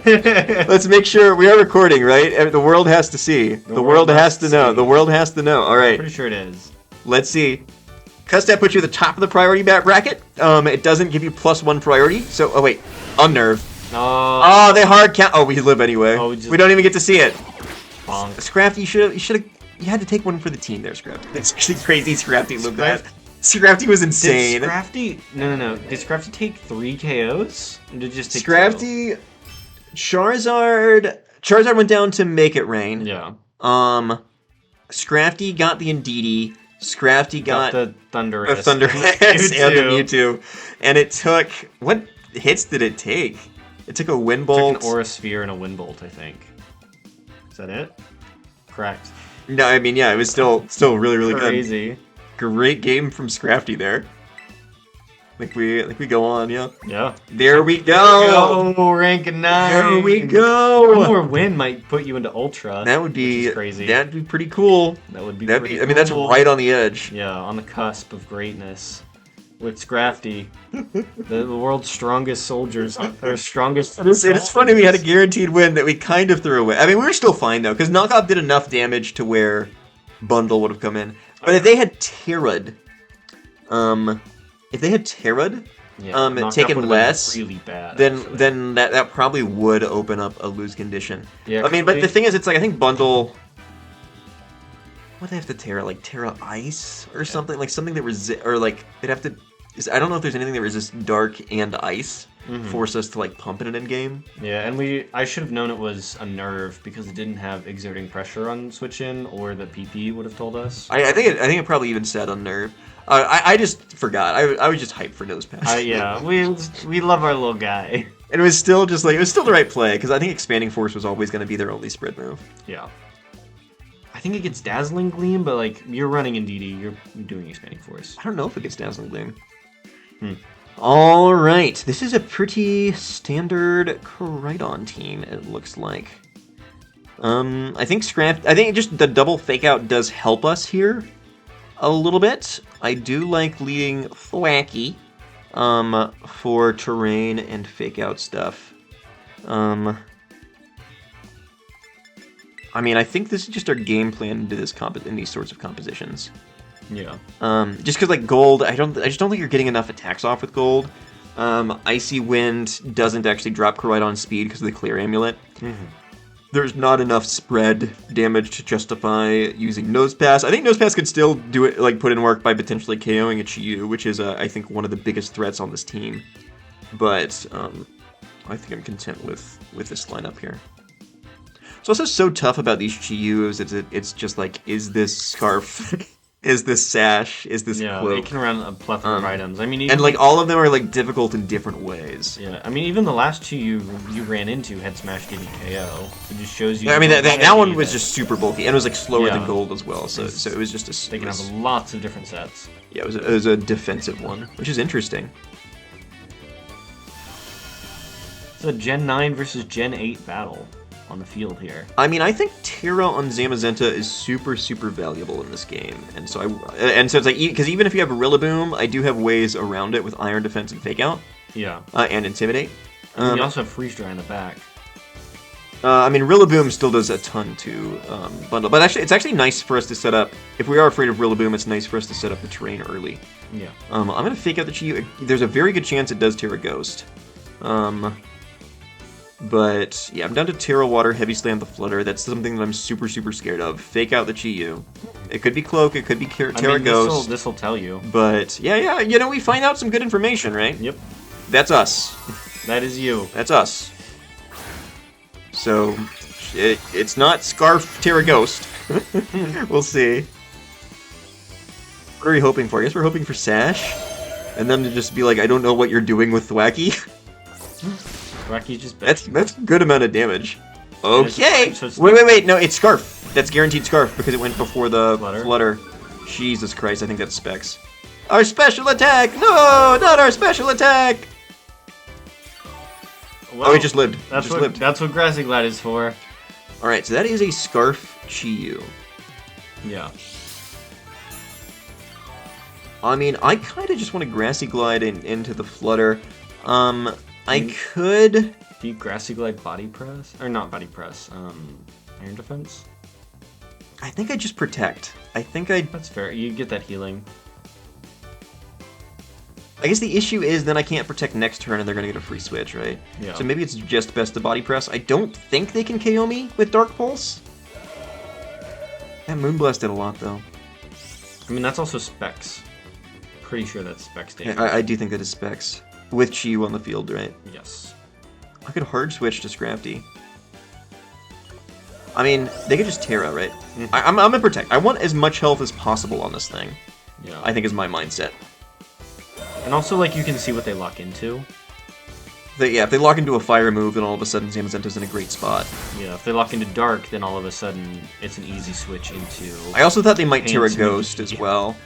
Let's make sure we are recording, right? The world has to see. The world has to know. The world has to know. All right.
Pretty sure it is.
Let's see. Custat puts you at the top of the priority bracket. It doesn't give you +1 priority. So, oh wait, Unnerve. Oh, they hard count. Oh, we live anyway. Oh, we don't even get to see it.
Bonk.
Scrafty, you had to take one for the team there, Scrafty. That's actually crazy. Scrafty looked at. Scrafty was insane.
Did Scrafty? No. Did Scrafty take 3 KOs? Or did it just take
Scrafty? 2? Charizard went down to make it rain.
Yeah.
Scrafty got the Indeedee. Scrafty got
the Thundurus.
The Thundurus and the Mewtwo. And it took... What hits did it take? It took a Wind Bolt.
It took an Aura Sphere and a Wind Bolt, I think. Is that it? Correct.
No, I mean, yeah, it was still really, really
Crazy.
Good. Great game from Scrafty there. I think we go on, yeah.
Yeah.
There we go.
Rank 9.
There we go.
One more win might put you into Ultra.
That would be
crazy.
That'd be pretty cool.
That would be.
I mean, that's right on the edge.
Yeah, on the cusp of greatness. With Scrafty, the world's strongest soldiers, or strongest.
It's funny we had a guaranteed win that we kind of threw away. I mean, we were still fine though, because Knockoff did enough damage to where Bundle would have come in. But if they had Terrad, taken less,
really bad,
then that probably would open up a lose condition.
Yeah,
I mean, but the thing is, it's like I think Bundle. What do they have to Terra? Like Terra Ice or something? Like something that resist, or like they'd have to. I don't know if there's anything that resists Dark and Ice. Force us to like pump in an end game.
Yeah, and I should have known it was a nerve because it didn't have exerting pressure on switch in, or the PP would have told us.
I think it probably even said on nerve. I just forgot. I was just hyped for Nose Pass.
Yeah, we love our little guy.
And it was still the right play because I think Expanding Force was always going to be their only spread move.
Yeah. I think it gets Dazzling Gleam, but like you're running Indeedee, you're doing Expanding Force.
I don't know if it gets Dazzling Gleam. All right, this is a pretty standard Koraidon team. It looks like. I think just the double fake out does help us here a little bit. I do like leading Thwacky for terrain and fake out stuff. I mean, I think this is just our game plan into this in these sorts of compositions.
Yeah.
Just because like gold, I just don't think you're getting enough attacks off with gold. Icy Wind doesn't actually drop Koraidon speed because of the Clear Amulet. There's not enough spread damage to justify using Nose Pass. I think Nose Pass could still do it, like put in work by potentially KOing a Chi-Yu, which is I think one of the biggest threats on this team. But I think I'm content with this lineup here. It's also so tough about these Chi-Yus. It's just like, is this scarf? Is this sash? Is this cloak?
It can run a plethora of items. I mean,
and like all of them are like difficult in different ways.
Yeah, I mean, even the last two you ran into head smash gave you KO. It just shows you.
Yeah, I mean, that one was just super bulky, and it was like slower than gold as well. So it was just a.
They can have lots of different sets.
Yeah, it was a defensive one, which is interesting.
It's a Gen 9 versus Gen 8 battle on the field here.
I mean, I think Terra on Zamazenta is super valuable in this game, and so it's like, because even if you have Rillaboom, I do have ways around it with Iron Defense and Fake Out.
Yeah.
And Intimidate.
And you also have Freeze Dry in the back.
I mean, Rillaboom still does a ton to bundle, but actually, it's actually nice for us to set up. If we are afraid of Rillaboom, it's nice for us to set up the terrain early.
Yeah.
I'm gonna fake out the Chi-Yu. There's a very good chance it does Terra Ghost. But yeah, I'm down to Terra Water, Heavy Slam the Flutter. That's something that I'm super scared of. Fake out the Chi-Yu. It could be Cloak, it could be Terra Ghost.
This'll tell you.
But yeah, you know, we find out some good information, right?
Yep.
That's us.
That is you.
That's us. So, it's not Scarf Terra Ghost. We'll see. What are we hoping for? I guess we're hoping for Sash. And them to just be like, I don't know what you're doing with Thwacky.
Thwacky's just
That's a good amount of damage. Okay!
So it's
Wait, no, it's Scarf. That's guaranteed Scarf because it went before the
Flutter.
Flutter. Jesus Christ, I think that's Specs. Our special attack! No! Not our special attack!
Well,
Oh, he just lived.
That's what Grassy Glide is for.
Alright, so that is a Scarf Chi-Yu.
Yeah.
I mean, I kind of just want to Grassy Glide into the Flutter. I could...
Do you Grassy Glide Body Press? Or not Body Press, Iron Defense?
I think I just Protect.
That's fair. You get that healing.
I guess the issue is then I can't Protect next turn and they're going to get a free switch, right?
Yeah.
So maybe it's just best to Body Press. I don't think they can KO me with Dark Pulse. That Moonblast did a lot, though.
I mean, that's also Specs. Pretty sure that's Specs damage.
I do think that is Specs. With Chi-Yu on the field, right?
Yes.
I could hard switch to Scrafty. I mean, they could just Terra, right? I'm gonna Protect. I want as much health as possible on this thing.
Yeah.
I think is my mindset.
And also, like, you can see what they lock into.
If they lock into a fire move, then all of a sudden Zamazento's in a great spot.
Yeah, if they lock into Dark, then all of a sudden it's an easy switch into...
I also thought they might
Pain
Terra
Smoothie.
Ghost as well.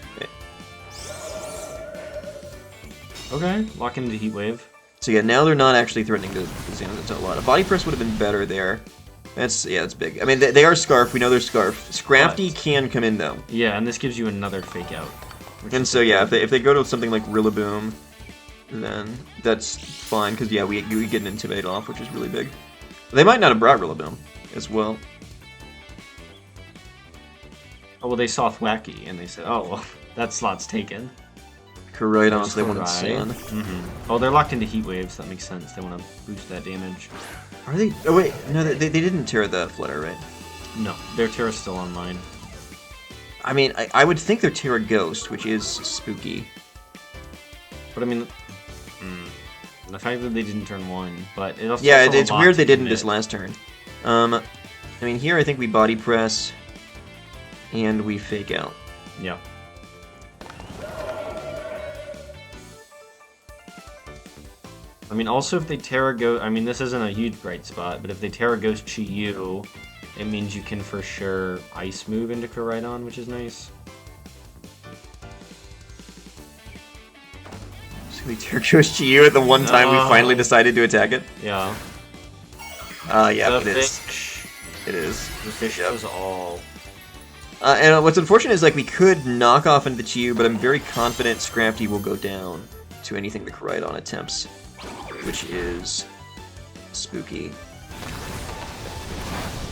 Okay, lock into Heat Wave.
So yeah, now they're not actually threatening to Zamazento a lot. A Body Press would have been better there. That's big. I mean, they are Scarf. We know they're Scarf. Scrafty
But-
can come in, though.
Yeah, and this gives you another Fake Out.
And so, yeah, if they go to something like Rillaboom, then that's fine, because, yeah, we get an Intimidate off, which is really big. They might not have brought Rillaboom as well.
Oh, well, they saw Thwacky, and they said, oh, well, that slot's taken.
Koraidon, so they wanted Sun.
Oh, they're locked into Heat Waves, so that makes sense. They want to boost that damage.
Are they? Oh, wait. No, they didn't Terra the Flutter, right?
No, their Terra's still online.
I mean, I would think they're Terra Ghost, which is spooky.
But I mean, the fact that they didn't turn one, but it also
Yeah,
takes a
it's
lot
weird
to
they didn't
commit.
this last turn. I mean, here I think we Body Press, and we Fake Out.
Yeah. I mean, also if they Terra Ghost, I mean, this isn't a huge bright spot, but if they Terra Ghost Chi-Yu, it means you can for sure Ice move into Koraidon, which is nice.
So we Terra Ghost Chi-Yu at the one time we finally decided to attack it?
Yeah.
Yeah,
The
it is.
fish.
It is.
The fish does all.
And what's unfortunate is, like, we could knock off into the Chi-Yu, but I'm very confident Scrafty will go down to anything the Koraidon attempts, which is spooky.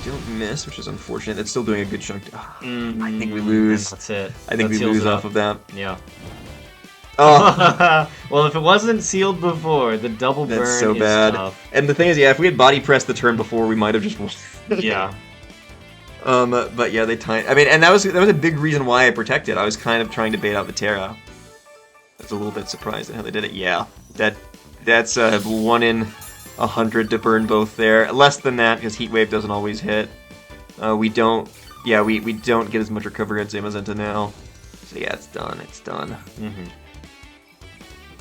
Don't miss, which is unfortunate. That's still doing a good chunk. I think we lose.
That's it.
I think
That
we
seals
lose
it
off
up.
of that.
Yeah.
Oh,
Well, if it wasn't sealed before, the double burn
that's so
is
bad.
tough.
And the thing is, yeah, if we had body pressed the turn before, we might have just won.
Yeah.
But yeah, they timed. I mean, and that was a big reason why I protected. I was kind of trying to bait out the Terra. I was a little bit surprised at how they did it. Yeah, that's 1 in 100 to burn both there. Less than that because Heat Wave doesn't always hit. We don't get as much recovery at Zamazenta now. So yeah, it's done. It's done.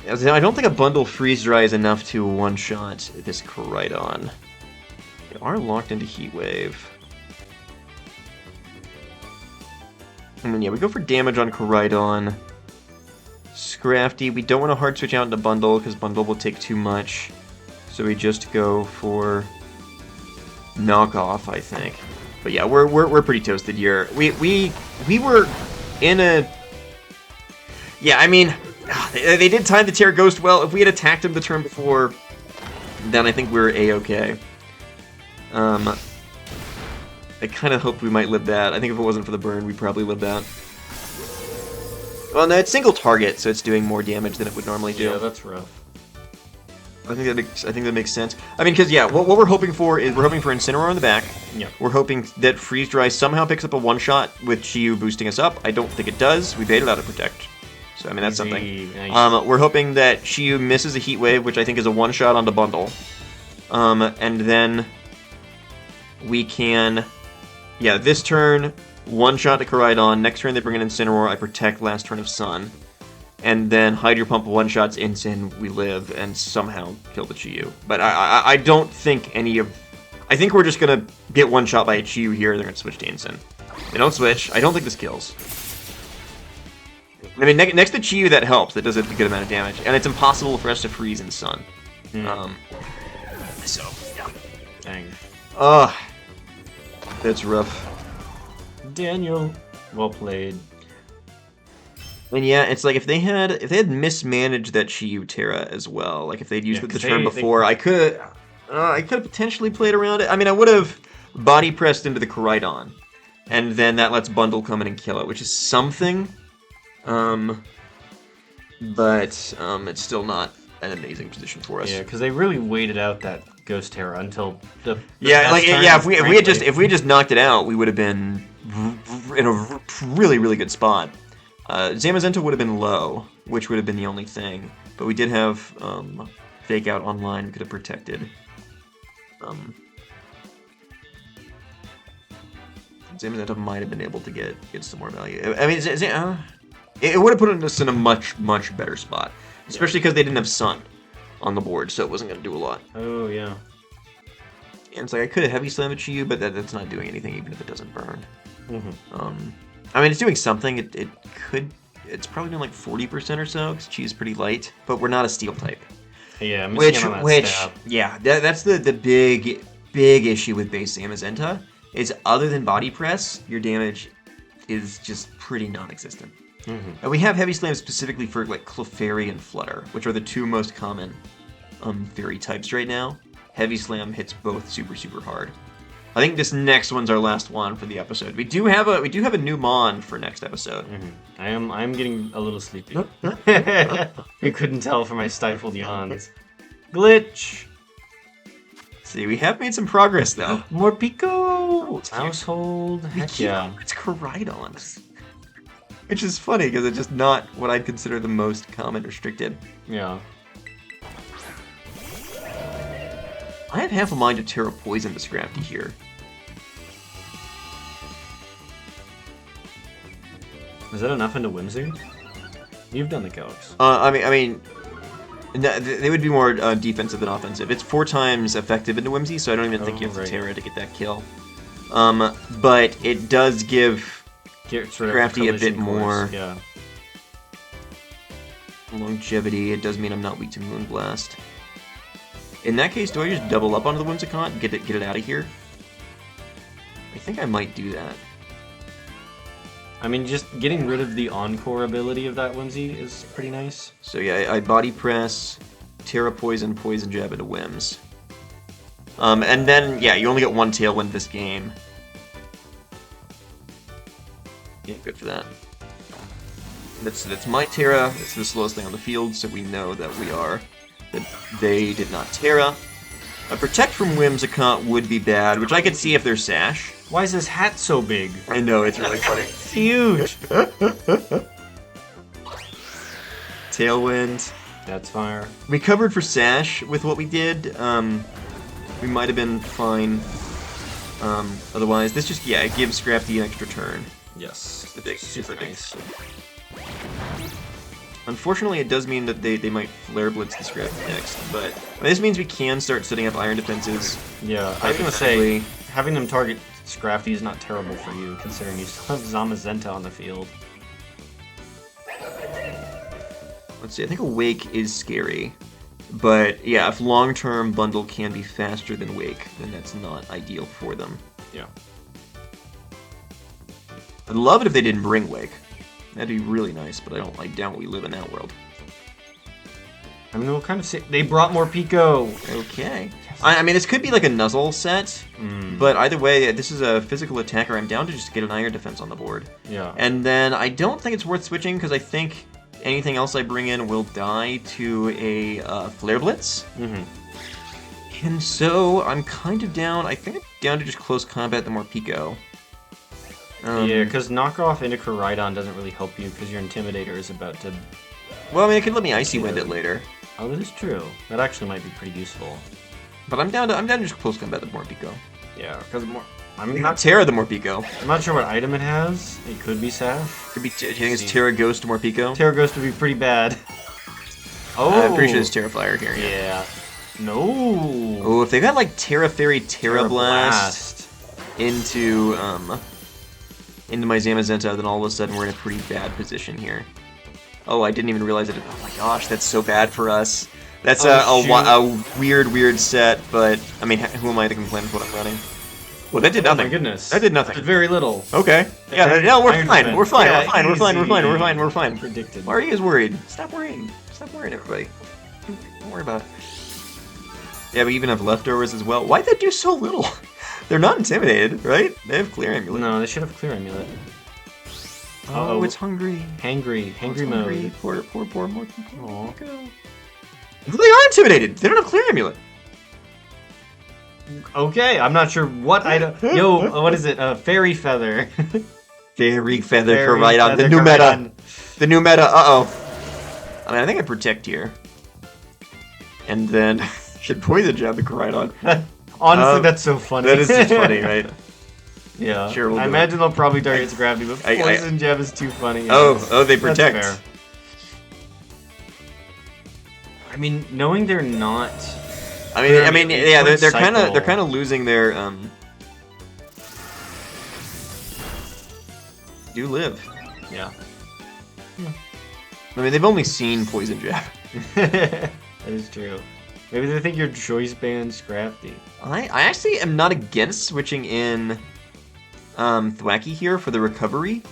I don't think a bundle freeze dry is enough to one-shot this Koraidon. They are locked into Heat Wave. I mean, yeah, we go for damage on Koraidon. Scrafty, we don't want to hard switch out into Bundle, because Bundle will take too much. So we just go for knockoff, I think. But yeah, we're pretty toasted here. We were in a... Yeah, I mean, they did time the Terra Ghost well. If we had attacked him the turn before, then I think we were A-okay. I kind of hoped we might live that. I think if it wasn't for the burn, we'd probably live that. Well, no, it's single target, so it's doing more damage than it would normally do.
Yeah, that's rough.
I think that makes sense. I mean, because, yeah, what we're hoping for is we're hoping for Incineroar on the back.
Yeah.
We're hoping that Freeze Dry somehow picks up a one-shot with Chi-Yu boosting us up. I don't think it does. We baited out a Protect. So, I mean, that's something.
Nice.
We're hoping that Chi-Yu misses a Heat Wave, which I think is a one-shot on the bundle. And then we can... Yeah, this turn, one-shot to Koraidon. Next turn, they bring in Incineroar. I Protect last turn of Sun. And then Hydro Pump one-shots Incin, we live, and somehow kill the Chi-Yu. But I don't think any of... I think we're just going to get one-shot by a Chi-Yu here, they're going to switch to Incin. They don't switch. I don't think this kills. I mean, next to Chi-Yu, that helps. That does a good amount of damage. And it's impossible for us to freeze in Sun. So, yeah.
Dang.
Ugh. That's rough.
Daniel, well played.
And yeah, it's like if they had mismanaged that Chi-Yu Terra as well, like if they'd used it the turn before, I could have potentially played around it. I mean, I would have body pressed into the Koraidon, and then that lets Bundle come in and kill it, which is something. But it's still not an amazing position for us.
Yeah, because they really waited out that Ghost Terra until the
if we had just knocked it out, we would have been in a really good spot. Zamazenta would have been low, which would have been the only thing. But we did have Fake Out online. We could have protected. Zamazenta might have been able to get some more value. I mean, it would have put us in a much better spot, especially because they didn't have Sun on the board, so it wasn't going to do a lot.
Oh yeah.
And it's like I could have Heavy Slammed at you, but that's not doing anything, even if it doesn't burn.
Mm-hmm.
I mean, it's doing something. It's probably doing like 40% or so, because Chi is pretty light, but we're not a Steel type.
Yeah, stab.
Yeah, that's the big issue with base Zamazenta, is other than Body Press, your damage is just pretty non-existent.
Mm-hmm.
And we have Heavy Slam specifically for like Clefairy and Flutter, which are the two most common Fairy types right now. Heavy Slam hits both super hard. I think this next one's our last one for the episode. We do have a new Mon for next episode.
Mm-hmm. I'm getting a little sleepy. You couldn't tell from my stifled yawns. Glitch.
See, we have made some progress though.
More Pico. Household. Heck yeah.
It's Koraidon. Which is funny because it's just not what I'd consider the most common restricted.
Yeah.
I have half a mind to Terra Poison this Scrafty here.
Is that enough into Whimsy? You've done the calcs.
I mean, they would be more defensive than offensive. It's 4 times effective into Whimsy, so I don't even think you have to Terra to get that kill. But it does give Scrafty a bit more longevity. It does mean I'm not weak to Moonblast. In that case, do I just double up onto the Whimsicott and get it out of here? I think I might do that.
I mean, just getting rid of the Encore ability of that Whimsy is pretty nice.
So yeah, I Body Press, Terra Poison, Poison Jab into Whims. And then, yeah, you only get 1 Tailwind this game. Yeah, good for that. That's my Terra. It's the slowest thing on the field, so we know that they did not Terra. A Protect from Whimsicott would be bad, which I could see if there's Sash.
Why is this hat so big?
I know, it's really funny.
It's huge!
Tailwind.
That's fire.
We covered for Sash with what we did. We might have been fine. Otherwise, this just, it gives Scrafty an extra turn.
Yes.
Super nice. Unfortunately, it does mean that they might Flare Blitz the Scrafty next, but this means we can start setting up Iron Defenses.
Yeah, I was going to say, having them target Scrafty is not terrible for you, considering you still have Zamazenta on the field.
Let's see, I think a Wake is scary, but yeah, if long-term Bundle can be faster than Wake, then that's not ideal for them.
Yeah.
I'd love it if they didn't bring Wake. That'd be really nice, but I doubt we live in that world.
I mean, we'll kind of see. They brought more Pico.
Okay. I mean, this could be like a Nuzzle set, but either way, this is a physical attacker. I'm down to just get an Iron Defense on the board.
Yeah.
And then I don't think it's worth switching because I think anything else I bring in will die to a Flare Blitz. And so I'm kind of down. I think I'm down to just close combat the more Pico.
Yeah, because knockoff into Koraidon doesn't really help you because your Intimidator is about to...
Well, I mean, it could let me Icy Wind it later.
Oh, that is true. That actually might be pretty useful.
But I'm down to just close combat the more Pico.
Yeah, because I'm
Not
not
Terra the more Pico.
I'm not sure what item it has. It could be Sash.
Could be. Do you think it's Terra Ghost more Pico?
Terra Ghost would be pretty bad. Oh,
I'm pretty sure it's Terra Fire here.
Yeah. No.
Oh, if they got like Terra Fairy, Terra Blast into my Zamazenta, then all of a sudden we're in a pretty bad position here. Oh, I didn't even realize it. Oh my gosh, that's so bad for us. That's a weird set, but I mean, who am I to complain with what I'm running? Well, that did nothing.
Oh my goodness.
That did nothing.
Did very little.
Okay. Yeah, no, we're fine. We're fine.
Yeah,
We're fine. We're fine.
Predicted.
Why are you guys worried? Stop worrying. Stop worrying, everybody. Don't worry about it. Yeah, we even have leftovers as well. Why'd that do so little? They're not intimidated, right? They have Clear Amulet.
No, they should have Clear Amulet.
Oh, it's hungry.
Hangry mode.
Poor more.
Aw.
They are intimidated. They don't have Clear Amulet.
Okay, I'm not sure what item. Yo, what is it? Fairy Feather.
Fairy Feather
Fairy
Koraidon. The
Feather
new meta.
Koraidon.
The new meta. Uh-oh. I mean, I think I protect here. And then should Poison Jab the Koraidon.
Honestly, that's so funny.
That is just funny, right?
Yeah.
Sure, we'll
I
do
imagine they'll probably target its gravity, but Poison Jab is too funny.
Oh, they
That's
protect.
fair. I mean, knowing they're not.
I mean, yeah, they're kind
cycle.
of losing their do live.
Yeah.
I mean, they've only seen Poison Jab.
That is true. Maybe they think your choice band's crafty.
I actually am not against switching in Thwacky here for the recovery,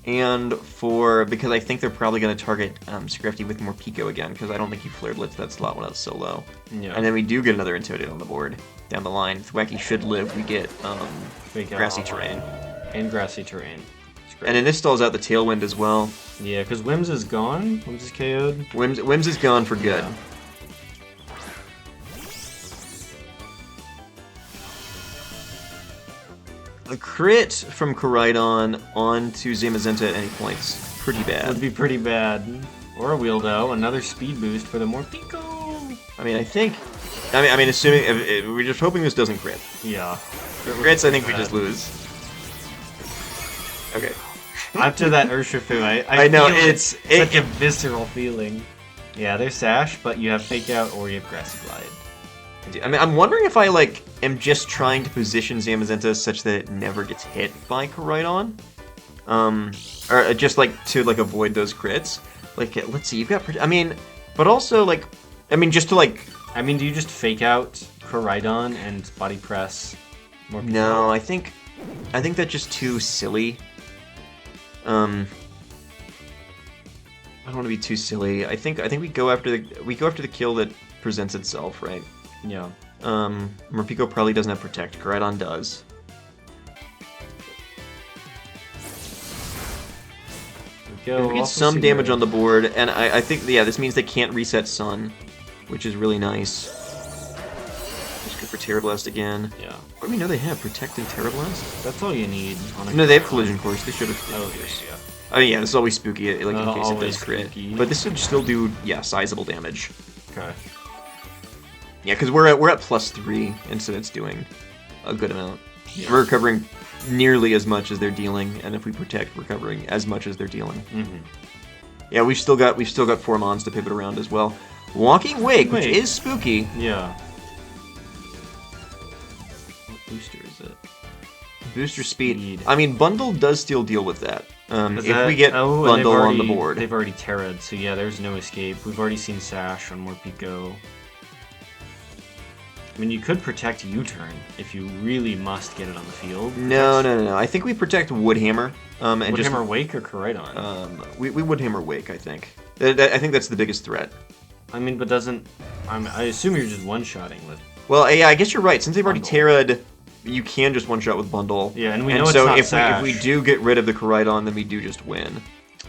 and because I think they're probably going to target Scrafty with more Pico again, because I don't think he Flare Blitz that slot when I was so low.
Yeah.
And then we do get another Intimidate on the board down the line. Thwacky should live. We get
Fake out
Grassy
all
Terrain.
And Grassy Terrain.
And then this stalls out the Tailwind as well.
Yeah, because Whims is gone. Whims is KO'd.
Whims is gone for good.
Yeah.
A crit from Koraidon onto Zamazenta at any point's pretty bad.
Would be pretty bad. Or a Wieldo, another speed boost for the more Pico.
I mean, assuming if we're just hoping this doesn't crit.
Yeah.
If it crits, I think we just lose. Okay.
After that Urshifu,
I know,
feel
it's
such a visceral feeling. Yeah, there's Sash, but you have Fake Out or you have Grassy Glide.
I mean, I'm wondering if I am just trying to position Zamazenta such that it never gets hit by Koraidon, or just to avoid those crits. Let's see, you've got. But also just to
I mean, do you just Fake Out Koraidon and Body Press more Pico?
No, I think that's just too silly. I don't want to be too silly. I think we go after the kill that presents itself, right?
Yeah.
Morpeko probably doesn't have Protect. Koraidon does. We get some damage on the board, and I think, yeah, this means they can't reset Sun, which is really nice. Just good for Terra Blast again.
Yeah.
What do we know they have? Protect and Terra Blast?
That's all you need.
No, they have Collision Course. They should have.
Oh, yes, yeah.
I mean, yeah, this is always spooky, in case it
always
does crit.
spooky.
But this should still do, yeah, sizable damage.
Okay.
Yeah, because we're at +3, and so it's doing a good amount.
Yeah.
We're recovering nearly as much as they're dealing, and if we protect, we're recovering as much as they're dealing.
Mm-hmm.
Yeah, we've still got 4 mons to pivot around as well. Walking Wake, which is spooky.
Yeah. What booster is it?
Booster speed. I mean, Bundle does still deal with that. If we get
and
Bundle on the board.
They've already Terra'd, so yeah, there's no escape. We've already seen Sash on Morpeko. I mean, you could protect U-turn if you really must get it on the field.
No. I think we protect Woodhammer. And
Woodhammer Wake or Koraidon?
We Woodhammer Wake, I think. I think that's the biggest threat.
I mean, but doesn't... I assume you're just one-shotting with...
Well, yeah, I guess you're right. Since they've already
Bundle.
terra'd, you can just one-shot with Bundle.
Yeah, and we know
so
it's not
if we
Sash.
do get rid of the Koraidon, then we do just win.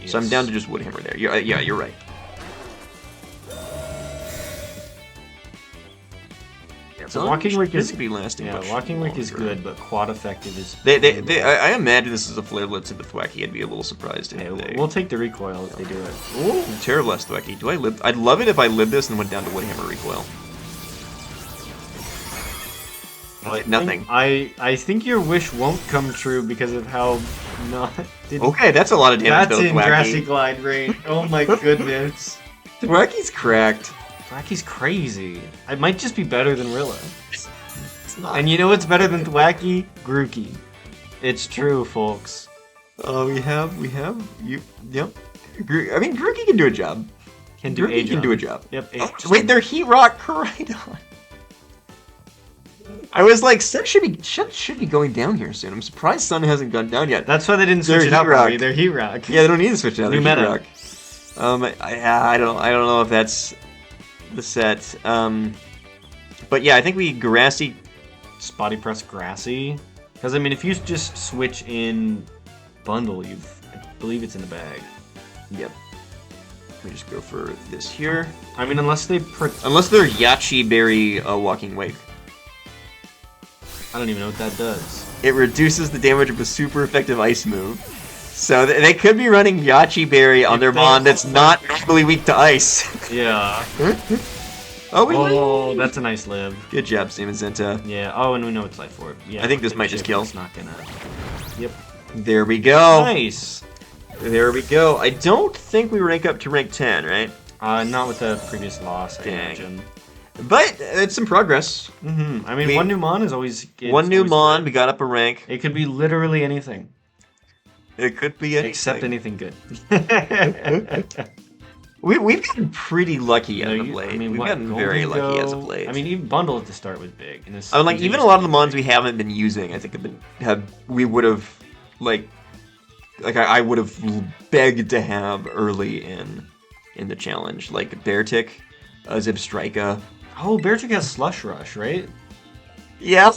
So I'm
Yes.
down to just Woodhammer there. Yeah, you're right.
So Walking Wake
this
is...
could be lasting.
Yeah,
much
Walking Wake is
longer.
good, but Quad Effective is...
I imagine this is a Flareblitz into Thwacky. I'd be a little surprised if
Hey,
they...
we'll take the recoil if they do it.
Ooh, Terror Blast Thwacky. Do I live? I'd love it if I lived this and went down to Woodhammer Recoil. Nothing.
I think your wish won't come true because of how not...
Okay, that's a lot of damage
That's
though,
in
Thwacky.
Jurassic Glide range. Oh my goodness.
Thwacky's cracked.
Thwacky's crazy. It might just be better than Rilla.
It's not.
And you know what's better than Thwacky? Grookey. It's true, folks.
We have, yep. I mean, Grookey can do a job.
Can do a
Grookey can
job.
do a job.
Yep.
Oh, wait, they're Heat Rock Koraidon. I was like, Sun should be going down here soon. I'm surprised Sun hasn't gone down yet.
That's why they didn't switch
They're
it out
Heat Rock.
already. They're Heat Rock.
Yeah, they don't need to switch it out.
New
They're Heat
meta.
Rock. I don't know if that's the set. But yeah, I think we Grassy.
Spotty Press Grassy. Because, I mean, if you just switch in Bundle, I believe it's in the bag.
Yep. Let me just go for this here.
I mean, unless they...
Unless they're Yachi Berry Walking Wake.
I don't even know what that does.
It reduces the damage of a super effective ice move. So they could be running Yachi Berry on their Mon that's not normally weak to ice.
Yeah.
Oh, we
Oh, that's a nice live.
Good job, Steven Zenta.
Yeah. Oh, and we know it's Life Orb. Yeah.
I think this might just kill.
It's not gonna... Yep.
There we go.
Nice.
There we go. I don't think we rank up to rank 10, right?
Not with the previous loss, I
Dang.
imagine.
But it's some progress.
Mm-hmm. I mean, one new Mon is always...
One new
always
Mon,
good.
we got up a rank.
It could be literally anything.
It could be anything.
Except anything good.
We've gotten pretty lucky as of
I
late.
mean,
We've
what,
gotten very
Golden
lucky as
Go?
of late.
I mean, even Bundle at the start was big. And this
I mean, like, even
continues
a lot
to
of the
be
Mons
big.
we haven't been using, I think I would have begged to have early in the challenge, like Beartick, Zipstrika.
Oh, Beartick has Slush Rush, right?
Yeah,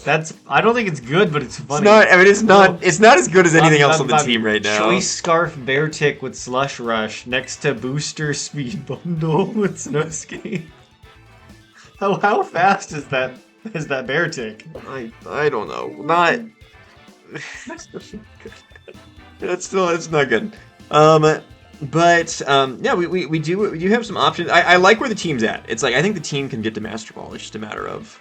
I don't think it's good, but it's
it's
funny.
not. I mean, it's not.
Oh.
It's not as good as anything
Bobby,
else on the
Bobby,
team right now.
Choice Scarf Beartick with Slush Rush next to Booster Speed Bundle with Snowscape. How fast is that Beartick?
I don't know. Not. It's not good. Yeah, we do have some options. I like where the team's at. It's like I think the team can get to Master Ball. It's just a matter of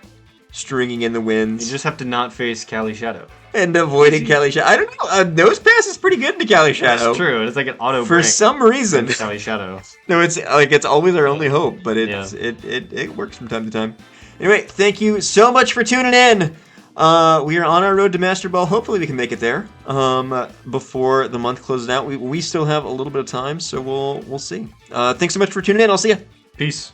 stringing in the
You
wins
just have to not face Cali Shadow.
and avoiding Cali Shadow. I don't know. Nose Pass is pretty good into Cali Shadow.
That's true. It's like an auto
For
break
some reason.
into Cali Shadow.
No, it's always our only hope, but it works from time to time. Anyway, thank you so much for tuning in. We are on our road to Master Ball. Hopefully we can make it there before the month closes out. We still have a little bit of time, so we'll see. Thanks so much for tuning in. I'll see you.
Peace.